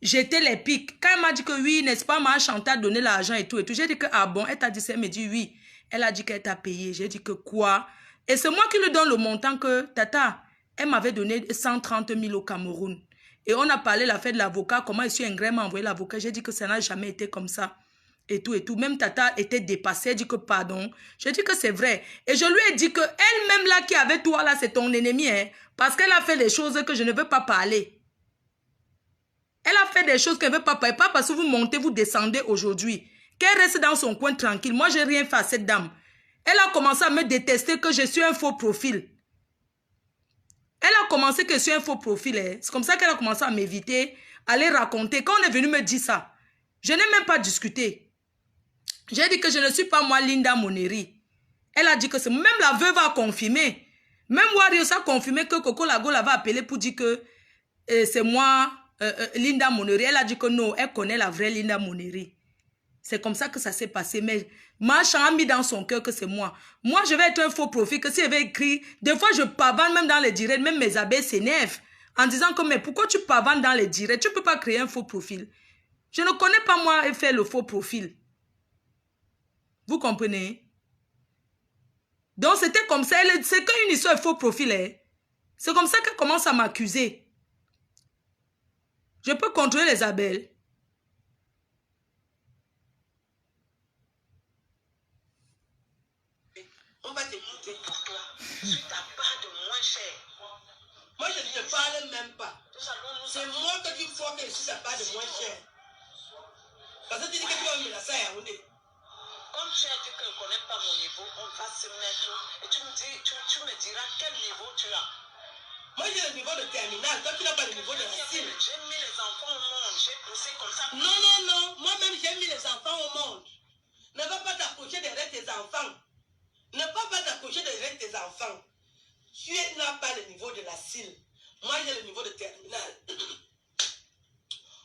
jeté les pics. Quand elle m'a dit que oui, n'est-ce pas, ma Chantal a donné l'argent et tout. J'ai dit que ah bon, elle t'a dit ça, elle me dit oui. Elle a dit qu'elle t'a payé. J'ai dit que quoi? Et c'est moi qui lui donne le montant que tata, elle m'avait donné 130 000 au Cameroun. Et on a parlé la fête de l'avocat, comment M. Ingray m'a envoyé l'avocat. J'ai dit que ça n'a jamais été comme ça. Et tout. Même tata était dépassée. Elle dit que pardon. Je dis que c'est vrai. Et je lui ai dit que elle-même là qui avait toi là, c'est ton ennemi. Hein, parce qu'elle a fait des choses que je ne veux pas parler. Elle a fait des choses qu'elle ne veut pas parler. Pas parce que vous montez, vous descendez aujourd'hui. Qu'elle reste dans son coin tranquille. Moi, je n'ai rien fait à cette dame. Elle a commencé à me détester que je suis un faux profil. Elle a commencé que je suis un faux profil. Hein. C'est comme ça qu'elle a commencé à m'éviter, à aller raconter. Quand on est venu me dire ça, je n'ai même pas discuté. J'ai dit que je ne suis pas moi Linda Moneri. Elle a dit que c'est... Même la veuve a confirmé. Même Warriors a confirmé que Coco Lago l'avait appelé pour dire que c'est moi Linda Moneri. Elle a dit que non, elle connaît la vraie Linda Moneri. C'est comme ça que ça s'est passé. Mais Marchand a mis dans son cœur que c'est moi. Moi, je vais être un faux profil. Que si elle avait écrit... Des fois, je pavane même dans les directs. Même mes abeilles s'énervent. En disant que, mais pourquoi tu pavanes dans les directs? Tu ne peux pas créer un faux profil. Je ne connais pas moi faire le faux profil. Vous comprenez? Donc, c'était comme ça. C'est qu'une histoire de faux profil. Hein. C'est comme ça qu'elle commence à m'accuser. Je peux contrôler les abeilles. On va t'écouter pour toi. Je suis ta part de moins cher. Moi, je ne te parle même pas. C'est moi que tu vois que je suis ta part de moins cher. Parce que tu dis que tu vas me lasser à Yaoundé. Comme tu as dit que je ne connais pas mon niveau, on va se mettre et tu me diras quel niveau tu as. Moi j'ai le niveau de terminale, toi tu n'as pas le niveau de la cible. J'ai mis les enfants au monde, j'ai poussé comme ça. Non, moi-même j'ai mis les enfants au monde. Ne va pas t'approcher derrière tes enfants. Ne va pas t'approcher derrière tes enfants. Tu n'as pas le niveau de la cible. Moi j'ai le niveau de terminale.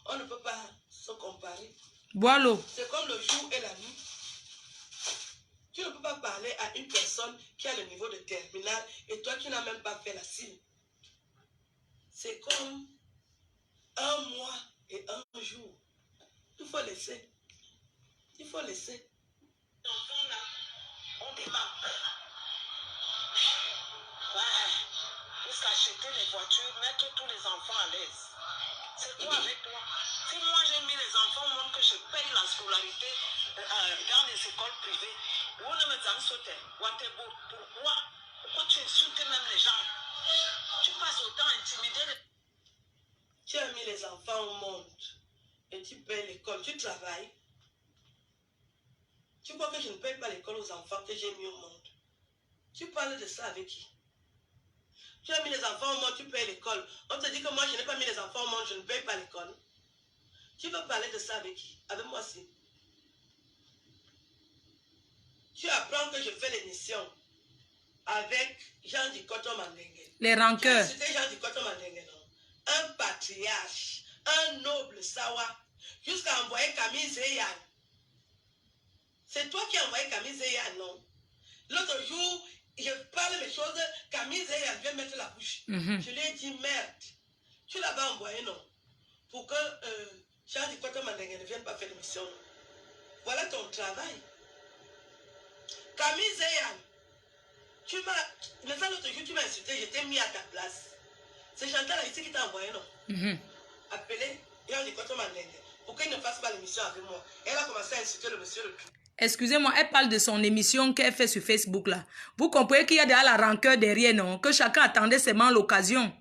On ne peut pas se comparer. Bois l'eau. C'est comme le jour et la nuit. Tu ne peux pas parler à une personne qui a le niveau de terminale et toi, tu n'as même pas fait la cible. C'est comme un mois et un jour. Il faut laisser. Il faut laisser. Enfants là, on démarre. Ouais. Jusqu'à acheter les voitures, mettre tous les enfants à l'aise. C'est toi avec toi. Si moi j'ai mis les enfants au monde que je paye la scolarité dans les écoles privées, pourquoi tu insultes même les gens? Tu passes autant intimider. Tu as mis les enfants au monde et tu payes l'école, tu travailles. Tu crois que je ne paye pas l'école aux enfants que j'ai mis au monde? Tu parles de ça avec qui? Tu as mis les enfants au monde, tu payes l'école. On te dit que moi je n'ai pas mis les enfants au monde, je ne paye pas l'école. Tu veux parler de ça avec qui? Avec moi aussi. Tu apprends que je fais l'émission avec Jean Dikoto Mandengue. Les rancœurs. C'était Jean Dikoto Mandengue, non? Un patriarche, un noble Sawa, jusqu'à envoyer Camille Zeyan. C'est toi qui as envoyé Camille Zeyan, non? L'autre jour, je parle mes choses, Camille Zeyan vient mettre la bouche. Je lui ai dit, merde, tu l'avais envoyé, non? Pour que Charles Kota Mandenge ne vient pas faire l'émission. Voilà ton travail. Camille Zeyan, tu m'as... Mais ça, l'autre jour, tu m'as insulté, je t'ai mis à ta place. C'est Chantal ici qui t'a envoyé, non? Appelé Charles Kota Mandenge pour qu'il ne fasse pas l'émission avec moi. Elle a commencé à insulter le monsieur le plus. Excusez-moi, elle parle de son émission qu'elle fait sur Facebook là. Vous comprenez qu'il y a déjà la rancœur derrière, non? Que chacun attendait seulement l'occasion.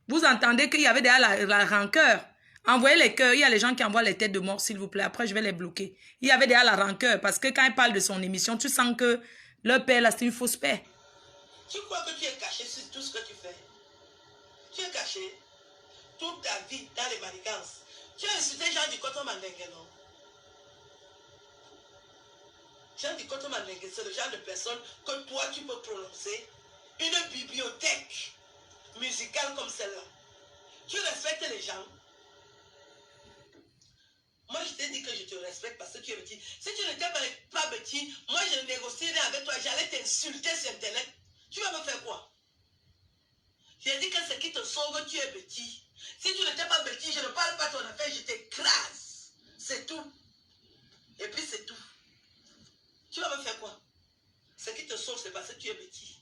Vous entendez qu'il y avait déjà la rancœur. Envoyez les cœurs. Il y a les gens qui envoient les têtes de mort, s'il vous plaît. Après, je vais les bloquer. Il y avait déjà la rancœur. Parce que quand elle parle de son émission, tu sens que leur père, là, c'est une fausse paix. Tu crois que tu es caché sur tout ce que tu fais? Tu es caché toute ta vie dans les manigances. Tu as insulté Jean du Coton Mandenge, non? Jean du Coton Mandenge, c'est le genre de personne que toi, tu peux prononcer une bibliothèque musicale comme celle-là. Tu respectes les gens. Moi, je t'ai dit que je te respecte parce que tu es petit. Si tu n'étais pas petit, moi, je négocierais avec toi. J'allais t'insulter sur Internet. Tu vas me faire quoi? J'ai dit que ce qui te sauve, tu es petit. Si tu n'étais pas petit, je ne parle pas de ton affaire, je t'écrase. C'est tout. Et puis, c'est tout. Tu vas me faire quoi? Ce qui te sauve, c'est parce que tu es petit.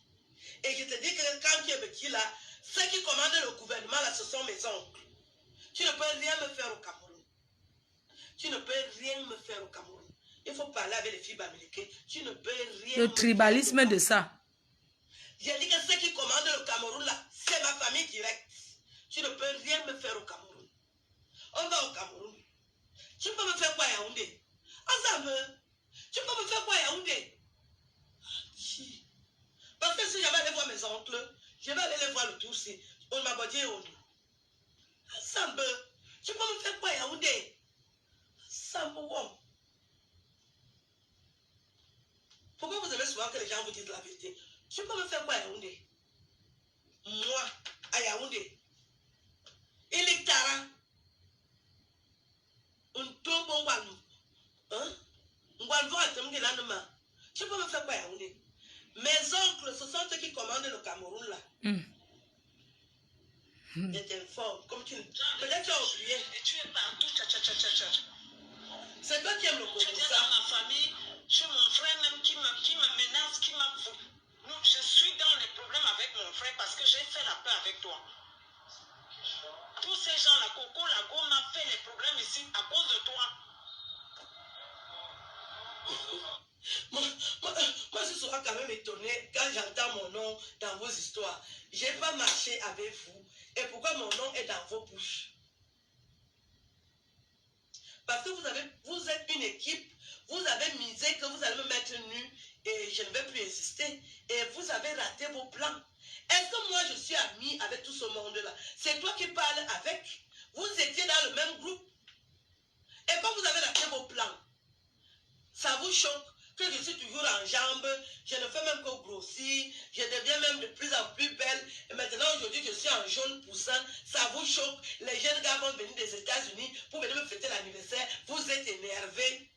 Et je te dis que quand tu es petit, là, ceux qui commandent le gouvernement, là, ce sont mes oncles. Tu ne peux rien me faire au Cameroun. Tu ne peux rien me faire au Cameroun. Il faut parler avec les filles bamileke. Tu ne peux rien Le tribalisme de ça. J'ai dit que ceux qui commandent le Cameroun, là, c'est ma famille directe. Tu ne peux rien me faire au Cameroun. On va au Cameroun. Tu peux me faire quoi à Yaoundé? Ensemble. Tu peux me faire quoi à Yaoundé? Parce que si j'avais allé voir mes oncles, je vais aller les voir le tour si on m'a dit ensemble. Tu peux me faire quoi à Yaoundé? Ensemble. Pourquoi vous aimez souvent que les gens vous disent la vérité? Tu peux me faire quoi à Yaoundé? Moi, à Yaoundé. Il est tard. Un tombe en Walou. Hein? Tu peux me faire quoi à Yaoundé? Mes oncles, ce sont ceux qui commandent le Cameroun là. Je t'informe. Comme tu... Peut-être tu as oublié. Et tu es partout, C'est toi qui aimes le Congo. Tu es dans ma famille, chez mon frère même qui me menace, qui m'a... Je suis dans les problèmes avec mon frère parce que j'ai fait la paix avec toi. Tous ces gens-là, Coco Lago m'a fait les problèmes ici à cause de toi. Moi, je serai quand même étonné quand j'entends mon nom dans vos histoires. Je n'ai pas marché avec vous. Et pourquoi mon nom est dans vos bouches? Parce que vous êtes une équipe, vous avez misé que vous allez me mettre nu et je ne vais plus insister. Et vous avez raté vos plans. Est-ce que moi je suis ami avec tout ce monde-là? C'est toi qui parles avec. Vous étiez dans le même groupe. Et quand vous avez raté vos plans, ça vous choque que je suis toujours en jambes, je ne fais même que grossir, je deviens même de plus en plus belle. Et maintenant, aujourd'hui, je suis en jaune poussant. Ça vous choque. Les jeunes gars vont venir des États-Unis pour venir me fêter l'anniversaire. Vous êtes énervés.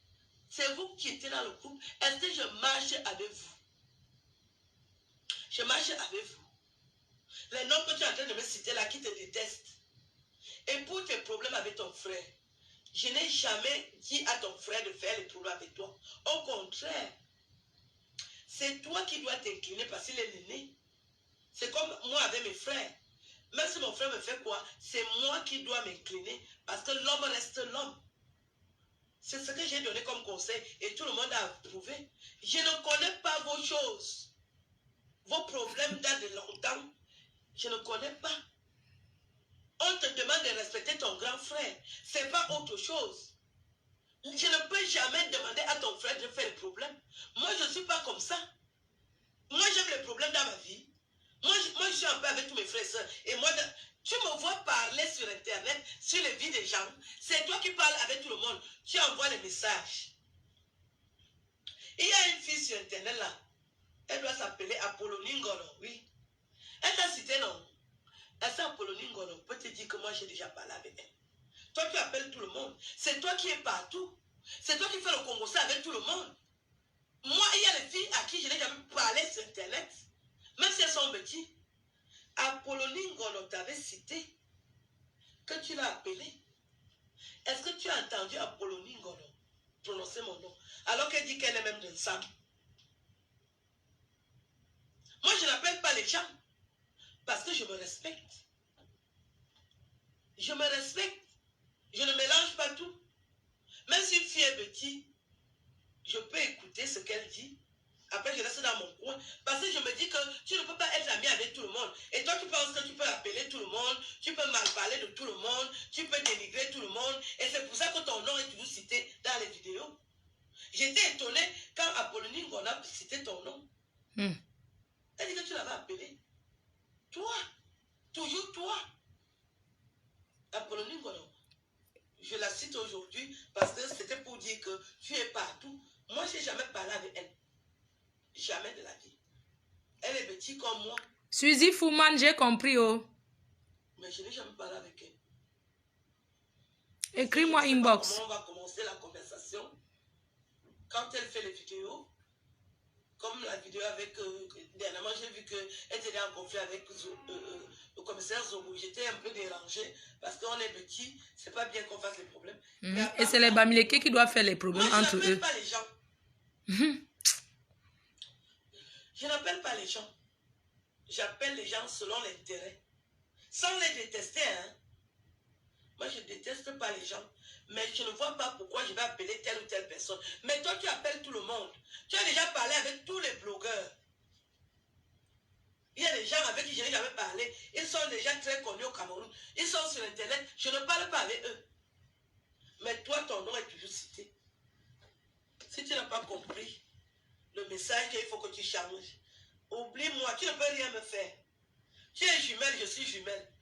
C'est vous qui étiez dans le groupe. Est-ce que je marche avec vous? Je marche avec vous. Les noms que tu es en train de me citer là, qui te détestent. Et pour tes problèmes avec ton frère, je n'ai jamais dit à ton frère de faire les problèmes avec toi. Au contraire, c'est toi qui dois t'incliner parce qu'il est l'aîné. C'est comme moi avec mes frères. Même si mon frère me fait quoi, c'est moi qui dois m'incliner parce que l'homme reste l'homme. C'est ce que j'ai donné comme conseil et tout le monde a approuvé. Je ne connais pas vos choses. Vos problèmes datent de longtemps. Je ne connais pas. On te demande de respecter ton grand frère. C'est pas autre chose. Je ne peux jamais demander à ton frère de faire les problèmes. Moi, je ne suis pas comme ça. Moi, j'aime les problèmes dans ma vie. Moi, je suis un peu avec tous mes frères et soeurs. Et moi, tu me vois parler sur Internet, sur les vies des gens. C'est toi qui parles avec tout le monde. Tu envoies les messages. Il y a une fille sur Internet là. Elle doit s'appeler Apollonie Ngolo, oui. Elle t'a cité, non? Elle s'appelle Apollonie Ngolo. On peut te dire que moi, j'ai déjà parlé avec elle. Toi, tu appelles tout le monde. C'est toi qui es partout. C'est toi qui fais le Congo avec tout le monde. Moi, il y a les filles à qui je n'ai jamais parlé sur Internet. Même si elles sont petites. Apollonie Ngolo t'avait cité. que tu l'as appelé? Est-ce que tu as entendu Apollonie Ngolo prononcer mon nom? Alors qu'elle dit qu'elle est même d'un Sam. Moi, je n'appelle pas les gens parce que je me respecte. Je me respecte. Je ne mélange pas tout. Même si une fille est petite, je peux écouter ce qu'elle dit. Après, je reste dans mon coin. Parce que je me dis que tu ne peux pas être ami avec tout le monde. Et toi, tu penses que tu peux appeler tout le monde, tu peux mal parler de tout le monde, tu peux dénigrer tout le monde. Et c'est pour ça que ton nom est toujours cité dans les vidéos. J'étais étonnée quand Apollonie Ngona cité ton nom. Elle dit que tu l'avais appelé. Toi. Toujours toi. Apollonie Ngona. Je la cite aujourd'hui parce que c'était pour dire que tu es partout. Moi, je n'ai jamais parlé avec elle. Jamais de la vie. Elle est petite comme moi. Suzy Fouman, j'ai compris, oh. Mais je n'ai jamais parlé avec elle. Écris-moi inbox. Comment on va commencer la conversation? Quand elle fait les vidéos, comme la vidéo avec... dernièrement, j'ai vu qu'elle était en conflit avec le commissaire Zobo. J'étais un peu dérangée parce qu'on est petit, c'est pas bien qu'on fasse les problèmes. Et c'est les Bamileke qui doivent faire les problèmes entre eux. Je n'appelle pas les gens. Je n'appelle pas les gens. J'appelle les gens selon l'intérêt. Sans les détester, hein. Moi, je ne déteste pas les gens. Mais je ne vois pas pourquoi je vais appeler telle ou telle personne. Mais toi, tu appelles tout le monde. Tu as déjà parlé avec tous les blogueurs. Il y a des gens avec qui je n'ai jamais parlé. Ils sont déjà très connus au Cameroun. Ils sont sur Internet. Je ne parle pas avec eux. Mais toi, ton nom est toujours cité. Si tu n'as pas compris le message qu'il faut que tu changes, oublie-moi, tu ne peux rien me faire. Tu es jumelle, je suis jumelle.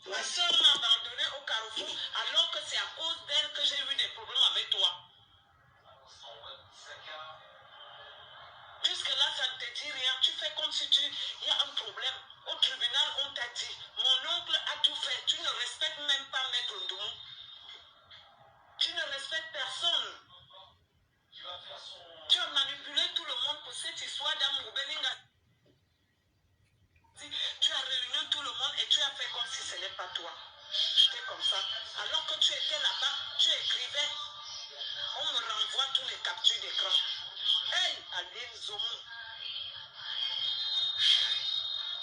Ma soeur m'a abandonné au Carrefour alors que c'est à cause d'elle que j'ai eu des problèmes avec toi. Puisque là, ça ne te dit rien, tu fais comme si il y a un problème. Au tribunal, on t'a dit, mon oncle a tout fait. Tu ne respectes même pas Maître Ndoumou. Tu ne respectes personne. Tu as manipulé tout le monde pour cette histoire d'amour. Tu as réuni tout le monde et tu as fait comme si ce n'est pas toi. J'étais comme ça. Alors que tu étais là-bas, tu écrivais. On me renvoie tous les captures d'écran. Hey, Aline Zomou.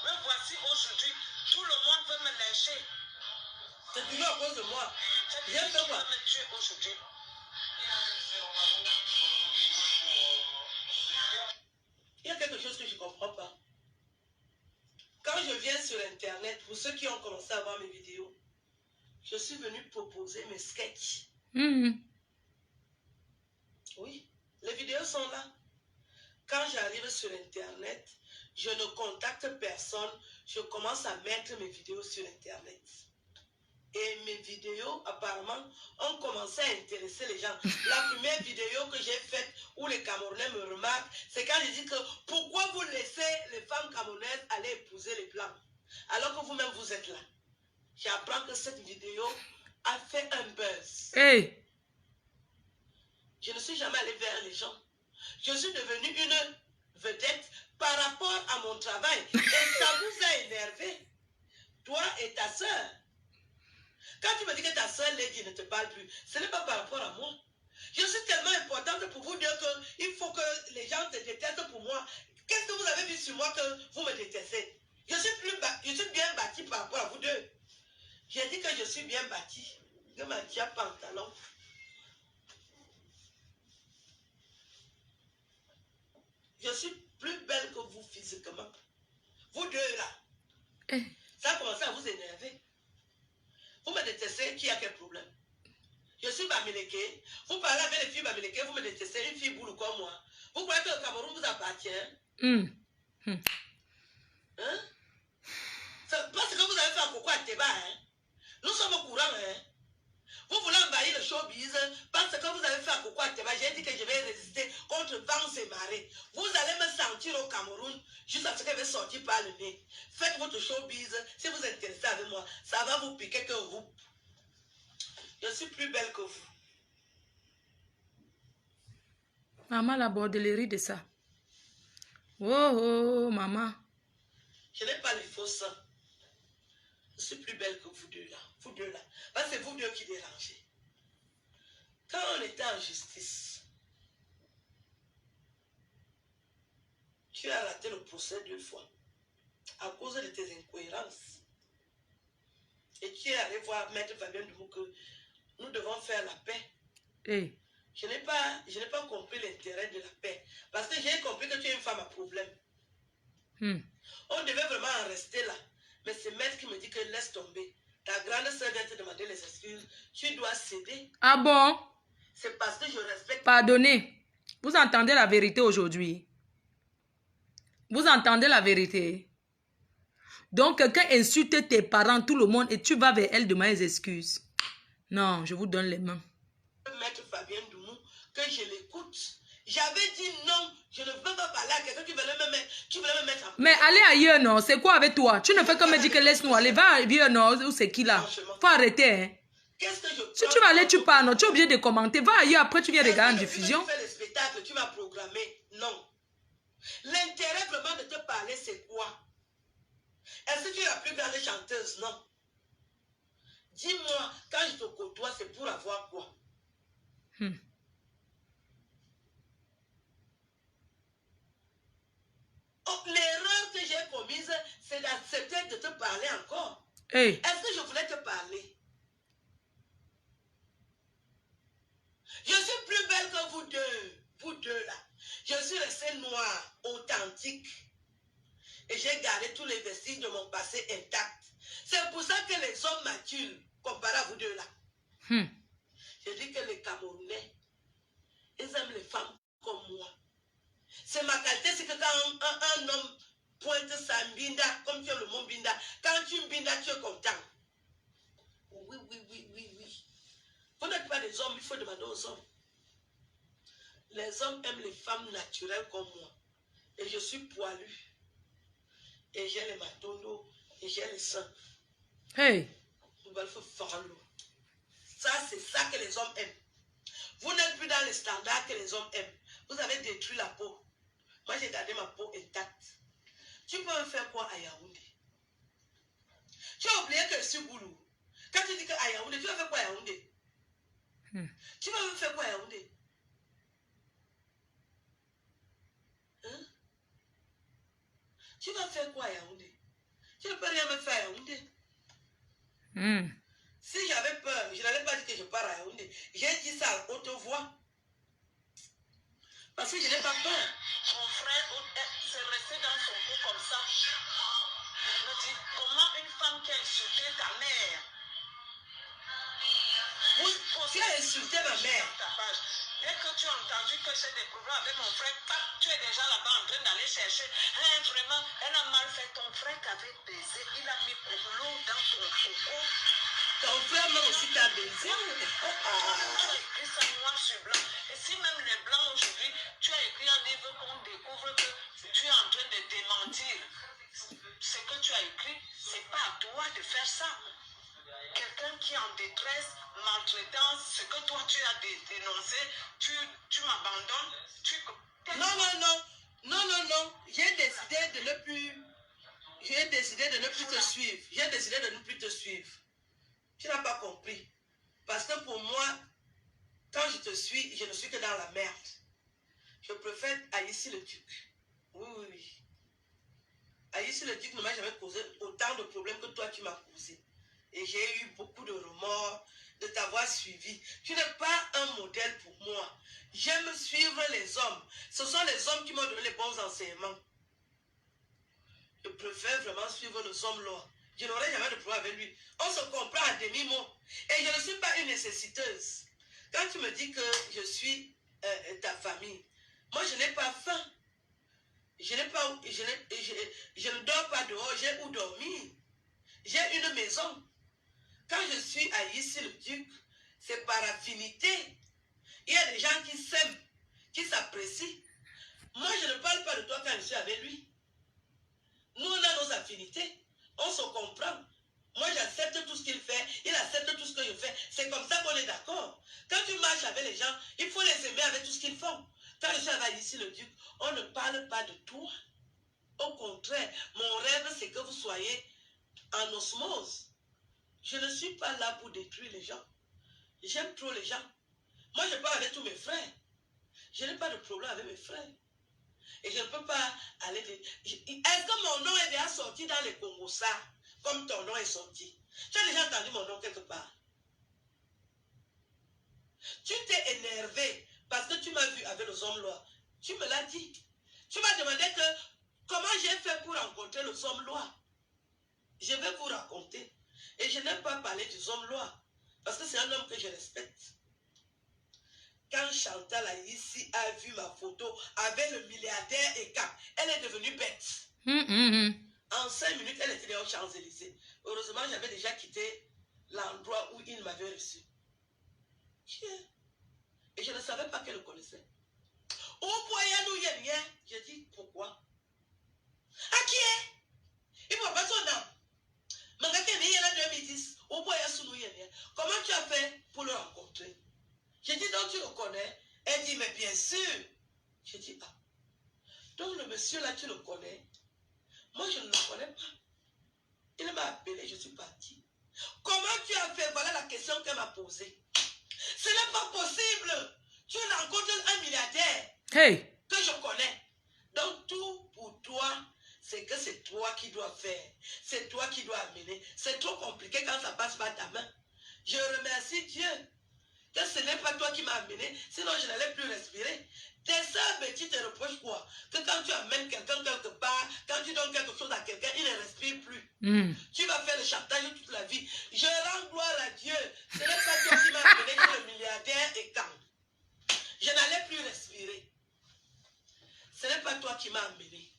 Me voici aujourd'hui. Tout le monde veut me lâcher. C'est toujours à cause de moi. J'ai fait quoi? Me tuer aujourd'hui. Il y a quelque chose que je ne comprends pas. Quand je viens sur Internet, pour ceux qui ont commencé à voir mes vidéos, je suis venue proposer mes sketchs. Oui, les vidéos sont là. Quand j'arrive sur Internet, je ne contacte personne. Je commence à mettre mes vidéos sur Internet. Et mes vidéos, apparemment, ont commencé à intéresser les gens. La première vidéo que j'ai faite où les Camerounais me remarquent, c'est quand je dis que pourquoi vous laissez les femmes camerounaises aller épouser les Blancs alors que vous-même vous êtes là. J'apprends que cette vidéo a fait un buzz. Hey. Je ne suis jamais allée vers les gens. Je suis devenue une vedette par rapport à mon travail. Et ça vous a énervé. Toi et ta soeur. Quand tu me dis que ta soeur Lady ne te parle plus, ce n'est pas par rapport à moi. Je suis tellement importante pour vous dire qu'il faut que les gens te détestent pour moi. Qu'est-ce que vous avez vu sur moi que vous me détestez? Je suis bien bâtie par rapport à vous deux. J'ai dit que je suis bien bâtie. Que ma tia pantalon. Je suis plus belle que vous physiquement. Vous deux là. Ça a commencé à vous énerver. Vous me détestez, qui a quel problème? Je suis Bamileke. Vous parlez avec les filles Bamileke, vous me détestez, une fille boulou comme moi. Vous croyez que le Cameroun vous appartient? Hein? C'est parce que vous avez fait un coucou à Teba, hein? Nous sommes au courant, hein? Vous voulez envahir le showbiz parce que vous avez fait un coucou à Teba. J'ai dit que je vais résister contre vents et marées. Vous allez me sentir au Cameroun jusqu'à ce que je vais sortir par le nez. Faites votre showbiz. Si vous êtes intéressé avec moi, ça va vous piquer que vous. Je suis plus belle que vous. Maman, la bordellerie de ça. Oh, oh, maman. Je n'ai pas les faux seins. suis plus belle que vous deux là. Vous deux là. Parce que c'est vous deux qui dérangez. Quand on était en justice, tu as raté le procès 2 fois à cause de tes incohérences. Et tu es allé voir Maître Fabien Dumou que nous devons faire la paix. Hey. Je n'ai pas compris l'intérêt de la paix. Parce que j'ai compris que tu es une femme à problème. On devait vraiment en rester là. Mais c'est Maître qui me dit que laisse tomber. Ta grande sœur vient te demander les excuses. Tu dois céder. Ah bon? C'est parce que je respecte. Pardonnez. Vous entendez la vérité aujourd'hui? Vous entendez la vérité? Donc, quelqu'un insulte tes parents, tout le monde, et tu vas vers elle demander des excuses. Non, je vous donne les mains. Maître Fabien Dumou, que je l'écoute. J'avais dit non, je ne veux pas parler à quelqu'un qui voulait me mettre en... Mais allez ailleurs, non? C'est quoi avec toi? Tu ne fais que me dire que laisse-nous aller. Va ailleurs, non? Où c'est qui là? Faut arrêter, hein? Si tu vas aller, tu pars, non? Tu es obligé de commenter. Va ailleurs, après tu viens regarder en diffusion. Tu fais le spectacle, tu m'as programmé. Non. L'intérêt vraiment de te parler, c'est quoi? Est-ce que tu es la plus grande chanteuse? Non. Dis-moi, quand je te côtoie, c'est pour avoir quoi? Oh, l'erreur que j'ai commise, c'est d'accepter de te parler encore. Hey. Est-ce que je voulais te parler? Je suis plus belle que vous deux là. Je suis restée noire, authentique. Et j'ai gardé tous les vestiges de mon passé intacts. C'est pour ça que les hommes matures, comparé à vous deux là. Je dis que les Camerounais, ils aiment les femmes comme moi. C'est ma qualité, c'est que quand un homme pointe sa binda, comme tu as le mot binda, quand tu binda, tu es content. Oui. Vous n'êtes pas des hommes, il faut demander aux hommes. Les hommes aiment les femmes naturelles comme moi. Et je suis poilu. Et j'ai les matondo, et j'ai les seins. Hey. Ça, c'est ça que les hommes aiment. Vous n'êtes plus dans les standards que les hommes aiment. Vous avez détruit la peau. Moi, j'ai gardé ma peau intacte. Tu peux me faire quoi à Yaoundé? Tu as oublié que je suis Boulou. Quand tu dis qu'à Yaoundé, tu vas faire quoi à Yaoundé? Tu vas me faire quoi à Yaoundé? Hein? Tu vas faire quoi à Yaoundé? Tu ne peux rien me faire à Yaoundé. Si j'avais peur, je n'allais pas dire que je pars à Yaoundé. J'ai dit ça à haute voix. Parce que je n'ai pas peur. Mon frère s'est resté dans son cou comme ça. Il me dit, comment une femme qui a insulté ta mère? Oui, tu as insulté ma mère. Dès que tu as entendu que j'ai des problèmes avec mon frère, tu es déjà là-bas en train d'aller chercher. Vraiment, elle a mal fait. Ton frère t'avait baisé. Il a mis l'eau dans ton coco. Ton frère m'a aussi t'a baisé. Tu as écrit ça noir sur blanc. Et si même les blancs aujourd'hui, tu as écrit un livre qu'on découvre que tu es en train de démentir. Ce que tu as écrit, c'est pas à toi de faire ça. Quelqu'un qui est en détresse, maltraitance, ce que toi tu as dénoncé, tu m'abandonnes. Non. J'ai décidé de ne plus te suivre. J'ai décidé de ne plus te suivre. Tu n'as pas compris. Parce que pour moi, quand je te suis, je ne suis que dans la merde. Je préfère Aïssi le Duc. Oui. Aïssi le Duc ne m'a jamais causé autant de problèmes que toi tu m'as causé. Et j'ai eu beaucoup de remords de t'avoir suivi. Tu n'es pas un modèle pour moi. J'aime suivre les hommes. Ce sont les hommes qui m'ont donné les bons enseignements. Je préfère vraiment suivre les hommes là. Je n'aurai jamais de problème avec lui. On se comprend à demi-mot. Et je ne suis pas une nécessiteuse. Quand tu me dis que je suis ta famille, moi je n'ai pas faim. Je ne dors pas dehors, j'ai où dormir. J'ai une maison. Quand je suis à Aïssi le Duc, c'est par affinité. Il y a des gens qui s'aiment, qui s'apprécient. Moi, je ne parle pas de toi quand je suis avec lui. Nous, on a nos affinités. On se comprend. Moi, j'accepte tout ce qu'il fait. Il accepte tout ce que je fais. C'est comme ça qu'on est d'accord. Quand tu marches avec les gens, il faut les aimer avec tout ce qu'ils font. Quand je suis avec Aïssi le Duc, on ne parle pas de toi. Au contraire, mon rêve, c'est que vous soyez en osmose. Je ne suis pas là pour détruire les gens. J'aime trop les gens. Moi, je parle avec tous mes frères. Je n'ai pas de problème avec mes frères. Et je ne peux pas aller... Est-ce que mon nom est déjà sorti dans les Congos, ça? Comme ton nom est sorti. Tu as déjà entendu mon nom quelque part? Tu t'es énervé parce que tu m'as vu avec les hommes lois. Tu me l'as dit. Tu m'as demandé comment j'ai fait pour rencontrer les hommes lois. Je vais vous raconter. Et je n'aime pas parler des hommes lois. Parce que c'est un homme que je respecte. Quand Chantal ici a vu ma photo avec le milliardaire et Cap, elle est devenue bête. En 5 minutes, elle était aux Champs-Élysées. Heureusement, j'avais déjà quitté l'endroit où il m'avait reçu. Et je ne savais pas qu'elle le connaissait. J'ai dit, pourquoi? À qui est? Il ne voit pas son nom. Comment tu as fait pour le rencontrer? J'ai dit, donc tu le connais? Elle dit, mais bien sûr. J'ai dit, ah. Donc le monsieur là, tu le connais? Moi, je ne le connais pas. Il m'a appelé, je suis partie. Comment tu as fait? Voilà la question qu'elle m'a posée. Ce n'est pas possible. Tu rencontres un milliardaire que je connais. Donc tout pour toi, c'est que c'est toi qui dois faire. C'est toi qui dois amener. C'est trop compliqué quand ça passe par ta main. Je remercie Dieu que ce n'est pas toi qui m'as amené, sinon je n'allais plus respirer. Tes sœurs, mais tu te reproches quoi? Que quand tu amènes quelqu'un quelque part, quand tu donnes quelque chose à quelqu'un, il ne respire plus. Tu vas faire le chantage toute la vie. Je rends gloire à Dieu. Ce n'est pas toi qui m'as amené chez le milliardaire et quand je n'allais plus respirer. Ce n'est pas toi qui m'as amené.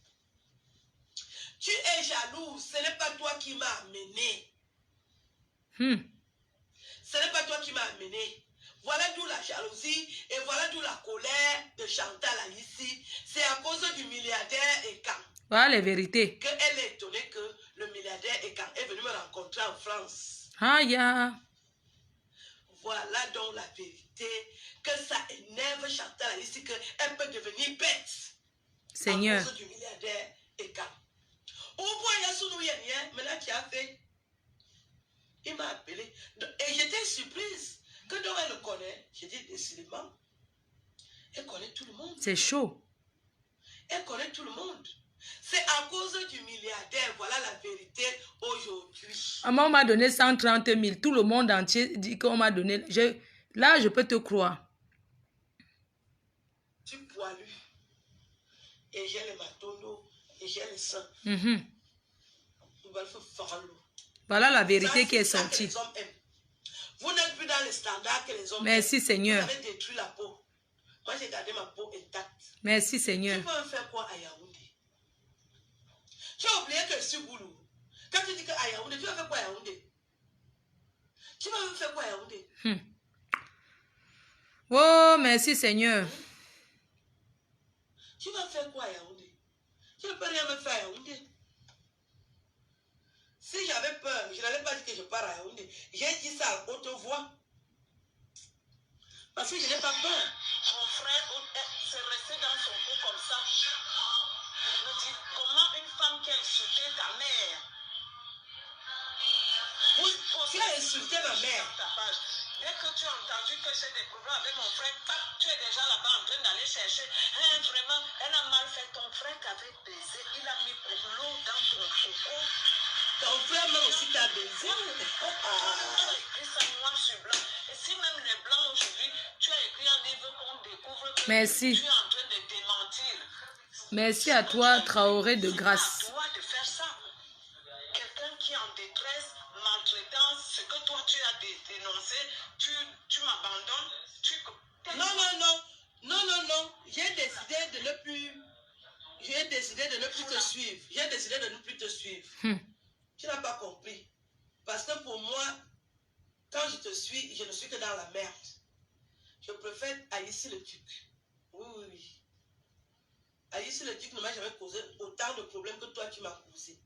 Tu es jaloux. Ce n'est pas toi qui m'as amené. Ce n'est pas toi qui m'as amené. Voilà d'où la jalousie et voilà d'où la colère de Chantal ici. C'est à cause du milliardaire Ekan. Voilà les vérités. Qu'elle est étonnée que le milliardaire Ekan est venu me rencontrer en France. Voilà donc la vérité. Que ça énerve Chantal ici, qu'elle peut devenir bête. Seigneur. À cause du milliardaire Ekan. Maintenant tu as fait. Il m'a appelé. Et j'étais surprise. Que donc elle le connaît. J'ai dit décidément. Elle connaît tout le monde. C'est chaud. Elle connaît tout le monde. C'est à cause du milliardaire. Voilà la vérité aujourd'hui. Maman m'a donné 130 000. Tout le monde entier dit qu'on m'a donné. Là, je peux te croire. Tu poilu. Et j'ai les matonos. Et j'ai les seins. Voilà la vérité qui est sortie. Vous n'êtes plus dans les standards que les hommes. Merci Seigneur. Vous avez détruit la peau. Moi, j'ai gardé ma peau intacte. Merci Seigneur. Tu peux me faire quoi à Yaoundé? Tu as oublié que je suis Boulou. Quand tu dis que à Yaoundé, tu vas faire quoi à Yaoundé? Tu vas me faire quoi à Yaoundé? Oh, merci Seigneur. Tu vas faire quoi à Yaoundé? Tu ne peux rien me faire à Yaoundé. Si j'avais peur, je n'allais pas dire que je pars à Yaoundé. J'ai dit ça à haute voix. Parce que je n'ai pas peur. Mon frère s'est resté dans son cou comme ça. Il me dit, comment une femme qui a insulté ta mère? Oui, tu as insulté ma mère. Dès que tu as entendu que j'ai des problèmes avec mon frère, tu es déjà là-bas en train d'aller chercher. Vraiment, elle a mal fait. Ton frère t'avait baisé. Il a mis de l'eau dans ton coco. Ton frère m'a aussi t'a baisé. Tu as écrit ça noir sur blanc. Et si même les blancs aujourd'hui, tu as écrit un livre qu'on découvre que merci. Tu es en train de démentir. Merci à toi, Traoré de grâce. C'est à toi de faire ça. Quelqu'un qui est en détresse, maltraitance, ce que toi tu as dénoncé, tu m'abandonnes. Non. J'ai décidé de ne plus. J'ai décidé de ne plus te suivre. J'ai décidé de ne plus te suivre. Tu n'as pas compris. Parce que pour moi, quand je te suis, je ne suis que dans la merde. Je préfère Aïssi le Duc. Oui. Aïssi le Duc ne m'a jamais causé autant de problèmes que toi tu m'as causé.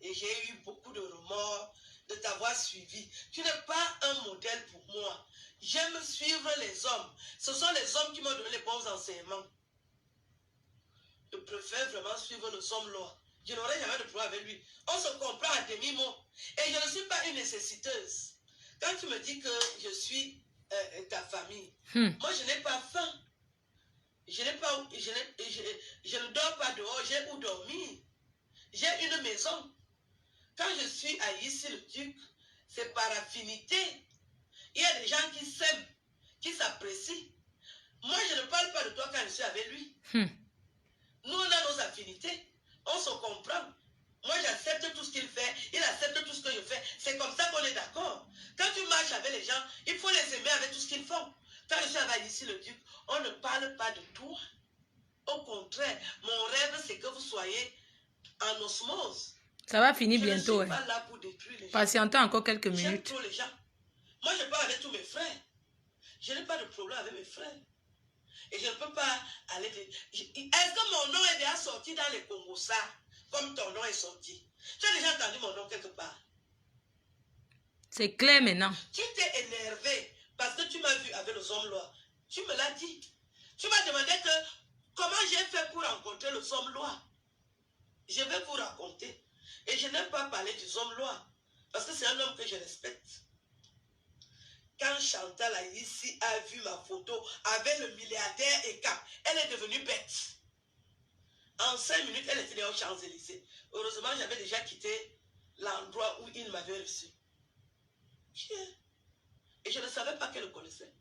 Et j'ai eu beaucoup de remords de t'avoir suivi. Tu n'es pas un modèle pour moi. J'aime suivre les hommes. Ce sont les hommes qui m'ont donné les bons enseignements. Je préfère vraiment suivre les hommes là. Je n'aurai jamais de problème avec lui. On se comprend à demi-mot. Et je ne suis pas une nécessiteuse. Quand tu me dis que je suis ta famille, moi je n'ai pas faim. Je ne dors pas dehors, j'ai où dormir. J'ai une maison. Quand je suis à Issy-le-Duc, c'est par affinité. Il y a des gens qui s'aiment, qui s'apprécient. Moi, je ne parle pas de toi quand je suis avec lui. Nous, on a nos affinités. On se comprend. Moi, j'accepte tout ce qu'il fait. Il accepte tout ce que je fais. C'est comme ça qu'on est d'accord. Quand tu marches avec les gens, il faut les aimer avec tout ce qu'ils font. Quand je suis avec Issy-le-Duc, on ne parle pas de toi. Au contraire, mon rêve, c'est que vous soyez en osmose. Ça va finir Je bientôt. ne suis pas là pour détruire les gens. Patientez encore quelques J'aime minutes. trop les gens. Moi, je parle avec tous mes frères. Je n'ai pas de problème avec mes frères. Et je ne peux pas aller... Est-ce que mon nom est déjà sorti dans les Congos, ça, comme ton nom est sorti? Tu as déjà entendu mon nom quelque part? C'est clair maintenant. Tu t'es énervé parce que tu m'as vu avec les hommes lois. Tu me l'as dit. Tu m'as demandé que comment j'ai fait pour rencontrer les hommes lois. Je vais vous raconter. Et je n'aime pas parler des hommes lois. Parce que c'est un homme que je respecte. Quand Chantal ici a vu ma photo avec le milliardaire Eka, elle est devenue bête. En 5 minutes, elle était aux Champs-Élysées. Heureusement, j'avais déjà quitté l'endroit où il m'avait reçu. Et je ne savais pas qu'elle le connaissait.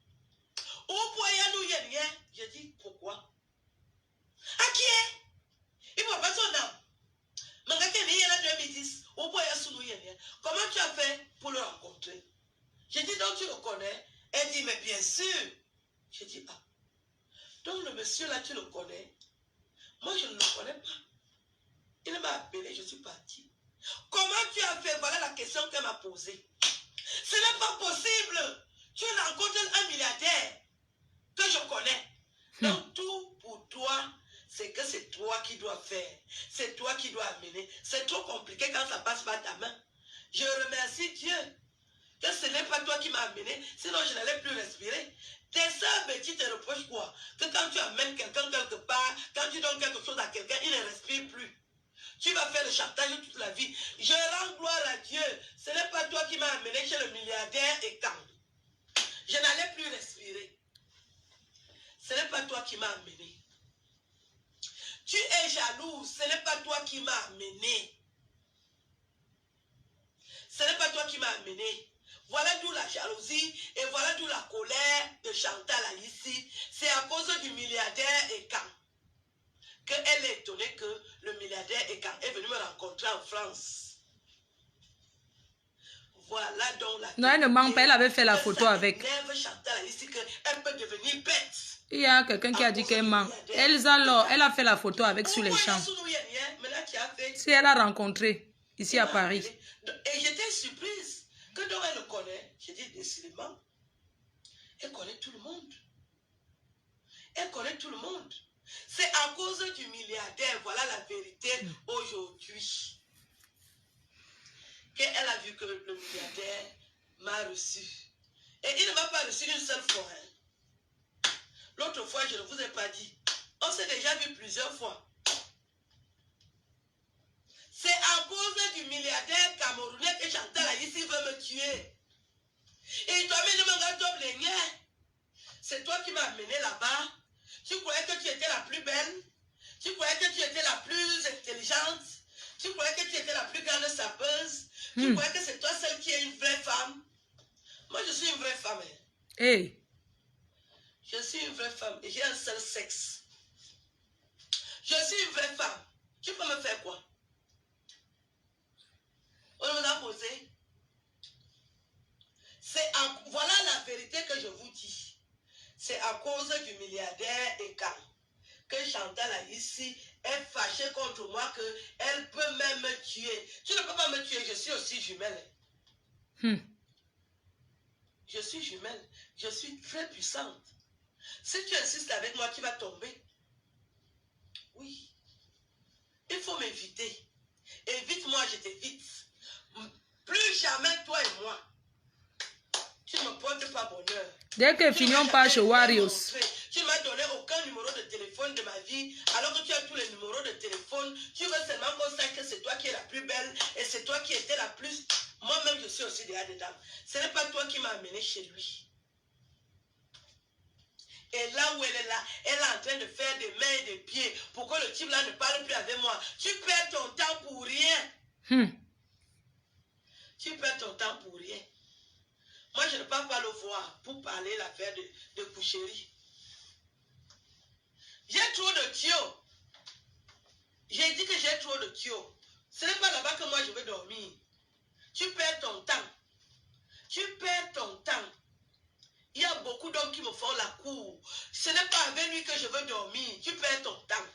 J'ai dit, pourquoi? À qui est? Il ne voit pas son âme. Comment tu as fait pour le rencontrer? J'ai dit, donc tu le connais? Elle dit, mais bien sûr. J'ai dit, ah. Donc le monsieur là, tu le connais? Moi, je ne le connais pas. Il m'a appelé, je suis partie. Comment tu as fait? Voilà la question qu'elle m'a posée. Ce n'est pas possible. Tu rencontres un milliardaire que je connais. Donc tout pour toi, c'est que c'est toi qui dois faire. C'est toi qui dois amener. C'est trop compliqué quand ça passe par ta main. Je remercie Dieu que ce n'est pas toi qui m'as amené, sinon je n'allais plus respirer. Tes sœurs Betty te reprochent quoi? Que quand tu amènes quelqu'un quelque part, quand tu donnes quelque chose à quelqu'un, il ne respire plus. Tu vas faire le chantage toute la vie. Je rends gloire à Dieu. Ce n'est pas toi qui m'as amené chez le milliardaire et quand je n'allais plus respirer. Ce n'est pas toi qui m'as amené. Tu es jaloux. Ce n'est pas toi qui m'as amené. Ce n'est pas toi qui m'as amené. Voilà d'où la jalousie et voilà d'où la colère de Chantal ici. C'est à cause du milliardaire Ekan qu'elle est étonnée que le milliardaire Ekan est venu me rencontrer en France. Voilà donc la... Non, elle ne manque pas, elle avait fait la photo avec. Chantal ici qu'elle peut devenir bête. Il y a quelqu'un qui a dit qu'elle ment. Elsa, alors, elle a fait la photo avec sur les champs. Si elle a rencontré ici à Paris. Et j'étais surprise que donc elle le connaît. J'ai dit décidément, elle connaît tout le monde. Elle connaît tout le monde. C'est à cause du milliardaire, voilà la vérité aujourd'hui, qu'elle a vu que le milliardaire m'a reçu. Et il ne m'a pas reçu une seule fois. Hein. L'autre fois, je ne vous ai pas dit. On s'est déjà vu plusieurs fois. C'est à cause du milliardaire camerounais que Chantal ici veut me tuer. Et toi, c'est toi qui m'as amené là-bas. Tu croyais que tu étais la plus belle. Tu croyais que tu étais la plus intelligente. Tu croyais que tu étais la plus grande sapeuse. Tu croyais que c'est toi celle qui est une vraie femme. Moi, je suis une vraie femme. Hey. Je suis une vraie femme et j'ai un seul sexe. Je suis une vraie femme. Tu peux me faire quoi? On nous a posé. Voilà la vérité que je vous dis. C'est à cause du milliardaire Ekan que Chantal ici est fâchée contre moi qu'elle peut même me tuer. Tu ne peux pas me tuer, je suis aussi jumelle. Je suis jumelle. Je suis très puissante. Si tu insistes avec moi, tu vas tomber. Oui. Il faut m'éviter. Évite-moi, je t'évite. Plus jamais toi et moi. Tu ne me portes pas bonheur. Dès que finissons par chez Warriors. Tu m'as m'as donné aucun numéro de téléphone de ma vie, alors que tu as tous les numéros de téléphone. Tu veux seulement qu'on sache que c'est toi qui es la plus belle et c'est toi qui étais la plus... Moi-même, je suis aussi derrière des dames. Ce n'est pas toi qui m'as amené chez lui. Et là où elle est là, elle est en train de faire des mains et des pieds pour que le type là ne parle plus avec moi. Tu perds ton temps pour rien. Tu perds ton temps pour rien. Moi, je ne peux pas le voir pour parler l'affaire de coucherie. J'ai trop de tuyaux. J'ai dit que j'ai trop de tuyaux. Ce n'est pas là-bas que moi je veux dormir. Tu perds ton temps. Tu perds ton temps. Il y a beaucoup d'hommes qui me font la cour. Ce n'est pas avec lui que je veux dormir. Tu perds ton temps.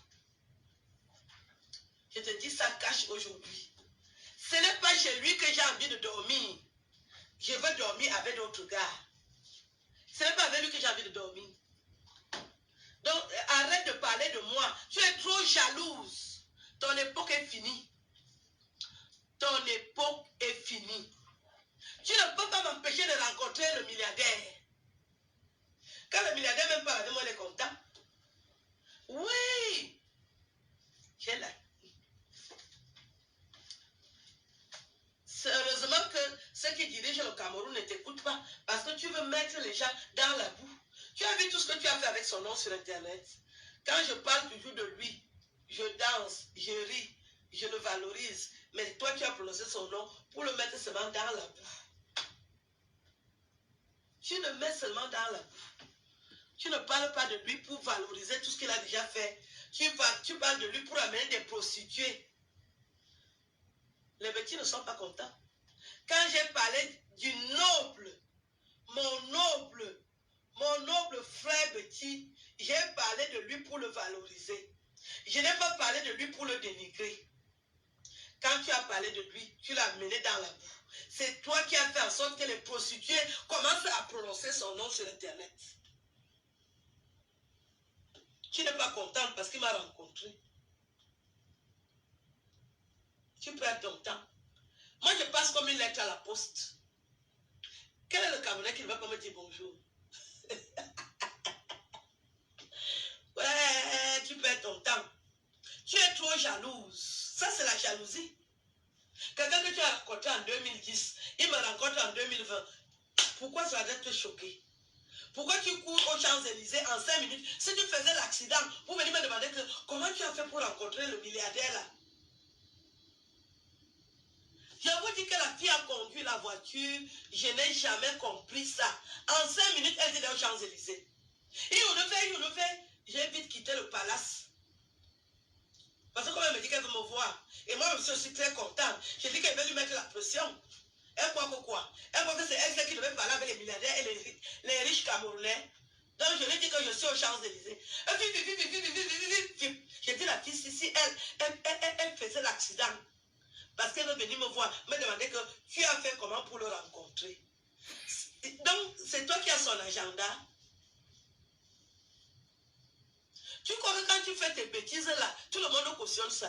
Je te dis ça cache aujourd'hui. Ce n'est pas chez lui que j'ai envie de dormir. Je veux dormir avec d'autres gars. Ce n'est pas avec lui que j'ai envie de dormir. Donc, arrête de parler de moi. Tu es trop jalouse. Ton époque est finie. Ton époque est finie. Tu ne peux pas m'empêcher de rencontrer le milliardaire. Quand le milliardaire même parle de moi, il est content. Oui. J'ai la... Heureusement que ceux qui dirigent le Cameroun ne t'écoutent pas parce que tu veux mettre les gens dans la boue. Tu as vu tout ce que tu as fait avec son nom sur Internet. Quand je parle toujours de lui, je danse, je ris, je le valorise. Mais toi, tu as prononcé son nom pour le mettre seulement dans la boue. Tu le mets seulement dans la boue. Tu ne parles pas de lui pour valoriser tout ce qu'il a déjà fait. Tu parles de lui pour amener des prostituées. Les petits ne sont pas contents. Quand j'ai parlé du noble, mon noble frère Betty, j'ai parlé de lui pour le valoriser. Je n'ai pas parlé de lui pour le dénigrer. Quand tu as parlé de lui, tu l'as mené dans la boue. C'est toi qui as fait en sorte que les prostituées commencent à prononcer son nom sur Internet. Tu n'es pas contente parce qu'il m'a rencontré. Tu perds ton temps. Moi, je passe comme une lettre à la poste. Quel est le Camerounais qui ne va pas me dire bonjour? Ouais, tu perds ton temps. Tu es trop jalouse. Ça, c'est la jalousie. Quelqu'un que tu as rencontré en 2010, il me rencontre en 2020. Pourquoi ça doit te choquer? Pourquoi tu cours aux Champs-Élysées en 5 minutes? Si tu faisais l'accident, vous venez me demander comment tu as fait pour rencontrer le milliardaire là? Je vous dis que la fille a conduit la voiture, je n'ai jamais compris ça. En 5 minutes, elle était aux Champs-Élysées. Il le fait. J'ai vite quitté le palace. Parce que comme elle me dit qu'elle veut me voir, et moi je suis aussi très contente, j'ai dit qu'elle veut lui mettre la pression. Elle croit que quoi? Elle croit que c'est elle qui devait parler avec les milliardaires et les riches Camerounais. Donc je lui ai dit que je suis aux Champs-Élysées. J'ai dit la fille, si elle faisait l'accident, parce qu'elle veut venir me voir, me demander que tu as fait comment pour le rencontrer. Donc c'est toi qui as son agenda. Tu crois que quand tu fais tes bêtises là, tout le monde cautionne ça?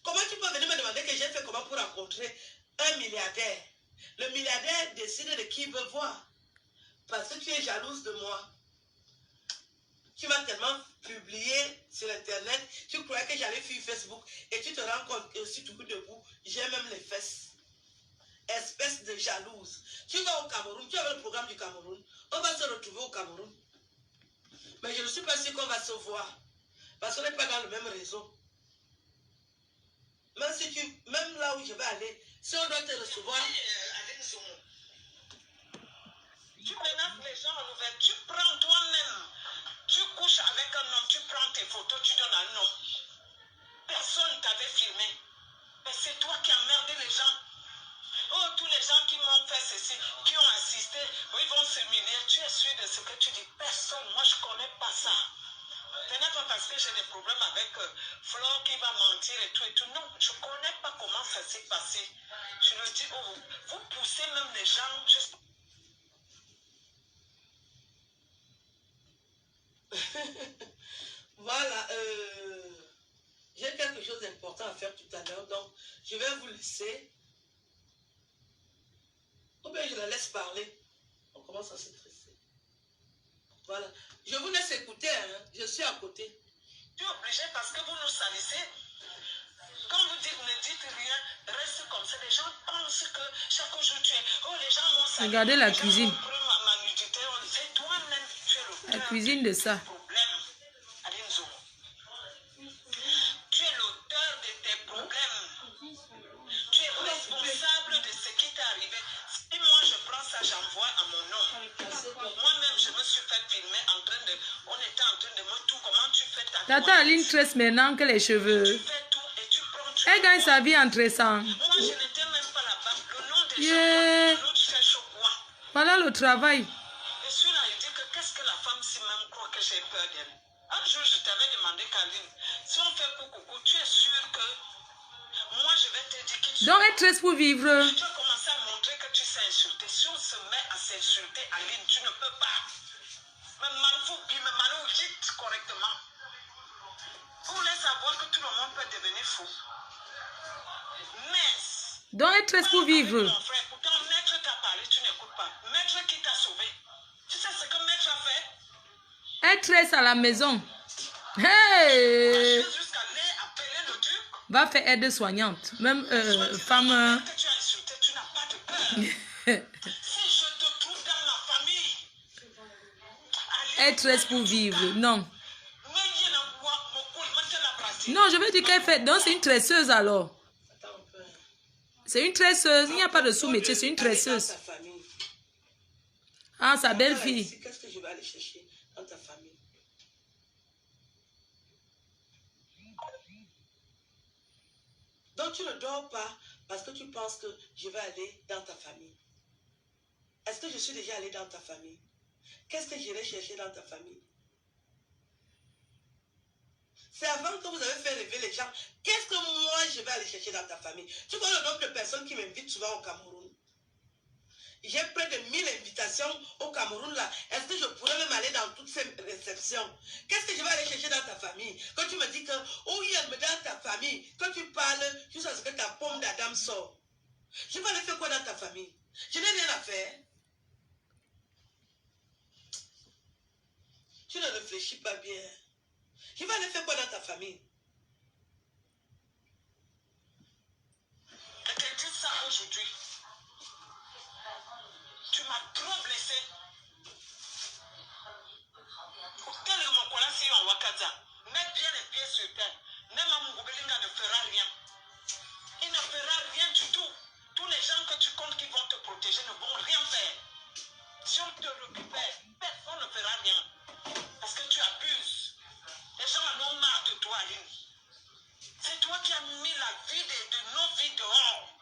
Comment tu peux venir me demander que j'ai fait comment pour rencontrer un milliardaire? Le milliardaire décide de qui il veut voir. Parce que tu es jalouse de moi. Tu m'as tellement publié sur Internet, tu croyais que j'allais sur Facebook et tu te rends compte que si tu es debout, j'ai même les fesses. Espèce de jalouse. Tu vas au Cameroun, tu as le programme du Cameroun. On va se retrouver au Cameroun. Mais je ne suis pas sûr qu'on va se voir. Parce qu'on n'est pas dans le même réseau. Même là où je vais aller, si on doit te recevoir. Tu menaces les gens en nouvelle. Tu prends toi-même. Tu couches avec un homme, tu prends tes photos, tu donnes à un homme. Personne ne t'avait filmé. Mais c'est toi qui as merdé les gens. Oh, tous les gens qui m'ont fait ceci, qui ont assisté, ils vont s'humilier. Tu es sûr de ce que tu dis. Personne, moi je ne connais pas ça. Ce n'est pas parce que j'ai des problèmes avec Flore qui va mentir et tout et tout. Non, je ne connais pas comment ça s'est passé. Je le dis, oh, vous poussez même les gens juste. Voilà, j'ai quelque chose d'important à faire tout à l'heure, donc je vais vous laisser. Ou bien je la laisse parler. On commence à se stresser. Voilà. Je vous laisse écouter, hein. Je suis à côté. Tu es obligé parce que vous nous salissez. Quand vous dites ne dites rien, reste comme ça. Les gens pensent que chaque jour tu es. Oh, les gens m'ont salé. Regardez la cuisine. Ma nudité, c'est toi-même, tu es l'auteur. La cuisine de ça. Problème. Alinzo. Tu es l'auteur de tes problèmes. Tu es responsable de ce qui t'est arrivé. Si moi je prends ça, j'envoie à mon nom. Moi-même, je me suis fait filmer en train de. On était en train de me tout. Comment tu fais ta Tata Aline tresse maintenant que les cheveux. Tu fais tout et tu prends. Elle gagne sa vie en tressant. Moi, je n'étais même pas là-bas. Le nom des Yeah. gens, le nom cherche au bois. Voilà le travail. Et celui-là, il dit que qu'est-ce que la femme si même croit que j'ai peur d'elle. Un jour, je t'avais demandé, Kaline, si on fait coucou, tu es sûr que moi, je vais te dire que tu Donc elle tresse pour vivre. tu as commencé à montrer que tu sais insulter. Si on se met à s'insulter, Aline, tu ne peux pas. Mais Malfou, mais Malou, dites correctement. Vous voulez savoir que tout le monde peut devenir fou. Mais Donc elle tresse pour vivre. mon frère, pourtant, maître t'a parlé, tu n'écoutes pas. Maître qui t'a sauvé. Tu sais ce que maître a fait? Elle tresse à la maison. Hey! Jusqu'à aller appeler le duc. Va faire aide soignante. Même femme. Que tu as insulté, tu n'as pas de peur. Si je te trouve dans ma famille, Elle tresse pour vivre. Non. Non, je veux dire qu'elle fait. Donc c'est une tresseuse alors. Attends un peu. C'est une tresseuse. Il n'y a pas de sous-métier, c'est une tresseuse. Dans ta famille. Ah, sa belle-fille. Qu'est-ce que je vais aller chercher dans ta famille? Donc tu ne dors pas parce que tu penses que je vais aller dans ta famille. Est-ce que je suis déjà allé dans ta famille? Qu'est-ce que j'irai chercher dans ta famille? C'est avant que vous avez fait rêver les gens. Qu'est-ce que moi je vais aller chercher dans ta famille? Tu vois le nombre de personnes qui m'invitent souvent au Cameroun? J'ai près de 1000 invitations au Cameroun là. Est-ce que je pourrais même aller dans toutes ces réceptions? Qu'est-ce que je vais aller chercher dans ta famille? Quand tu me dis que, oh oui, elle me donne ta famille. Quand tu parles, jusqu'à ce que ta pomme d'Adam sort. Je vais aller faire quoi dans ta famille? Je n'ai rien à faire. Tu ne réfléchis pas bien. Je vais aller faire quoi dans ta famille? Je te dis ça aujourd'hui. Tu m'as trop blessé. Quel est mon collègue si on Wakaza? Mets bien les pieds sur terre. Même Moubelinga ne fera rien. Il ne fera rien du tout. Tous les gens que tu comptes qui vont te protéger ne vont rien faire. Si on te récupère, personne ne fera rien. Parce que tu abuses. Les gens en ont marre de toi, Aline. C'est toi qui as mis la vie de nos vies dehors.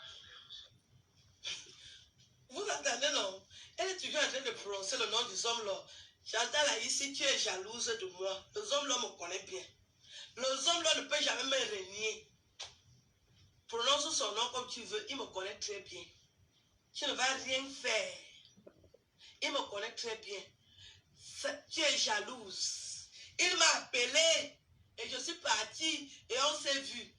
Vous entendez, non? Elle est toujours en train de prononcer le nom des hommes là. J'entends là ici, tu es jalouse de moi. Les hommes là me connaissent bien. Les hommes là ne peuvent jamais me renier. Prononce son nom comme tu veux, il me connaît très bien. Tu ne vas rien faire. Il me connaît très bien. Tu es jalouse. Il m'a appelé et je suis partie et on s'est vu.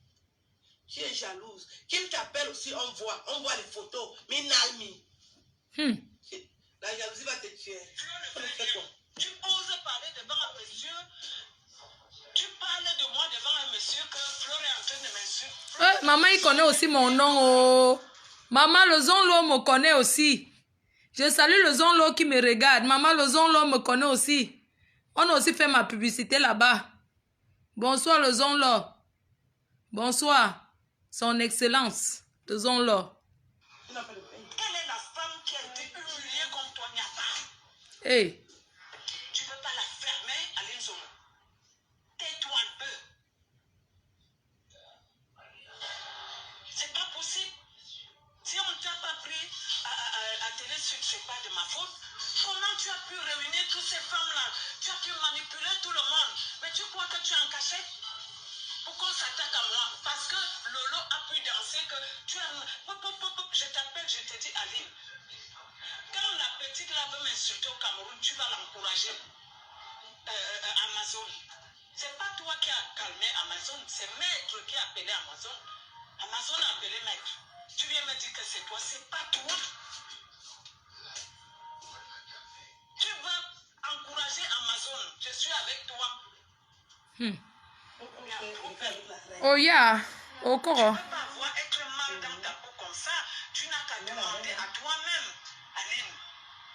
Tu es jalouse. Qu'il t'appelle aussi, on voit les photos. Minalmi. La jalousie va te tuer. Tu fais quoi? Tu oses parler devant un monsieur. Tu parles de moi devant un monsieur que Fleur est en train de m'insulter. Maman, il connaît aussi mon nom. Oh. Maman, le Zonlo me connaît aussi. Je salue le Zonlo qui me regarde. Maman, le Zonlo me connaît aussi. On a aussi fait ma publicité là-bas. Bonsoir, le Zonlo. Bonsoir. Son Excellence, le Zonlo. Quelle est la femme qui a été humiliée comme toi, Nyata? Hey. Tu ne peux pas la fermer à l'Inzo. Tais-toi un peu. C'est pas possible. Si on ne t'a pas pris à télé suite, c'est pas de ma faute. Comment tu as pu réunir toutes ces femmes-là? Tu as pu manipuler tout le monde. Mais tu crois que tu es en cachette? Pourquoi on s'attaque à moi? Parce que Lolo a pu danser que tu as... Je t'appelle, je te dis Aline. Quand la petite là veut m'insulter au Cameroun, tu vas l'encourager. Amazon. C'est pas toi qui as calmé Amazon, c'est Maître qui a appelé Amazon. Amazon a appelé Maître. Tu viens me dire que c'est toi, c'est pas toi. Tu vas encourager télécharger Amazon. Je suis avec toi. Oh yeah, au Tu coro. ne peux pas avoir être mal dans ta peau comme ça. Tu n'as qu'à demander à toi-même. Aline,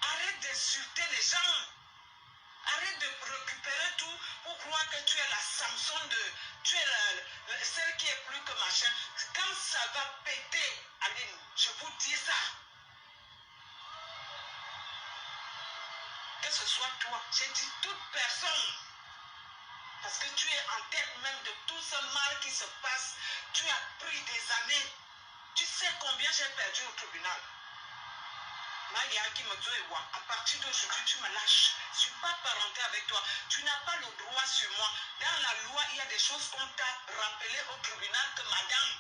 arrête d'insulter les gens. Arrête de récupérer tout pour croire que tu es la Samson de... Tu es celle qui est plus que machin. Quand ça va péter, Aline, je vous dis ça. Que ce soit toi, j'ai dit toute personne. Parce que tu es en tête même de tout ce mal qui se passe. Tu as pris des années. Tu sais combien j'ai perdu au tribunal. À partir d'aujourd'hui, tu me lâches. Je ne suis pas parenté avec toi. Tu n'as pas le droit sur moi. Dans la loi, il y a des choses qu'on t'a rappelées au tribunal que madame,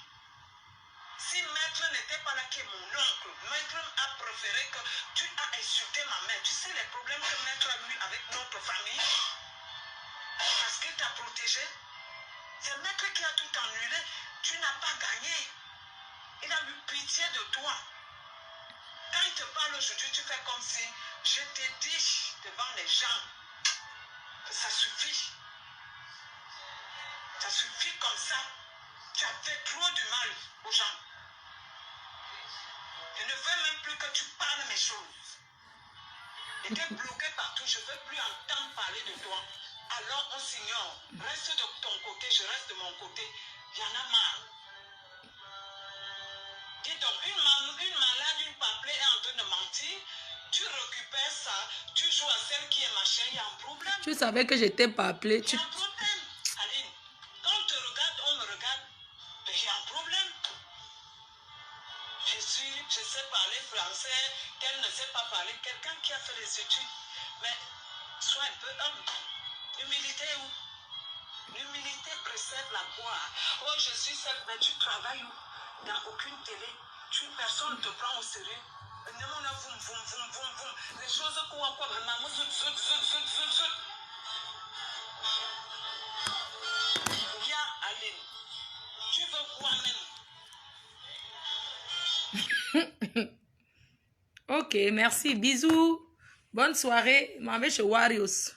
si maître n'était pas là, qui est mon oncle, maître a préféré que tu as insulté ma mère. Tu sais les problèmes que maître a eu avec notre famille parce qu'il t'a protégé. C'est maître qui a tout annulé. Tu n'as pas gagné. Il a eu pitié de toi. Quand il te parle aujourd'hui, tu fais comme si je t'ai dit devant les gens que ça suffit. Ça suffit comme ça. Tu as fait trop du mal aux gens. Je ne veux même plus que tu parles mes choses. J'étais bloqué partout, je ne veux plus entendre parler de toi. Alors on s'ignore. Reste de ton côté, je reste de mon côté. Il y en a marre. Dis donc, une malade, une paplée est en train de mentir. Tu récupères ça, tu joues à celle qui est machin, il y a un problème. Tu savais que j'étais pas appelée. Il y a un problème, Aline. Quand on te regarde, on me regarde. Mais il y a un problème. Je sais parler français, qu'elle ne sait pas parler. Quelqu'un qui a fait les études. Mais sois un peu homme. L'humilité où? L'humilité précède la gloire. Oh, je suis celle, mais tu travailles où? Dans aucune télé. Personne ne te prend au sérieux. Les choses quoi, maman, viens, Aline. Tu veux quoi même? Ok, merci. Bisous. Bonne soirée. M'en vais chez Warriors.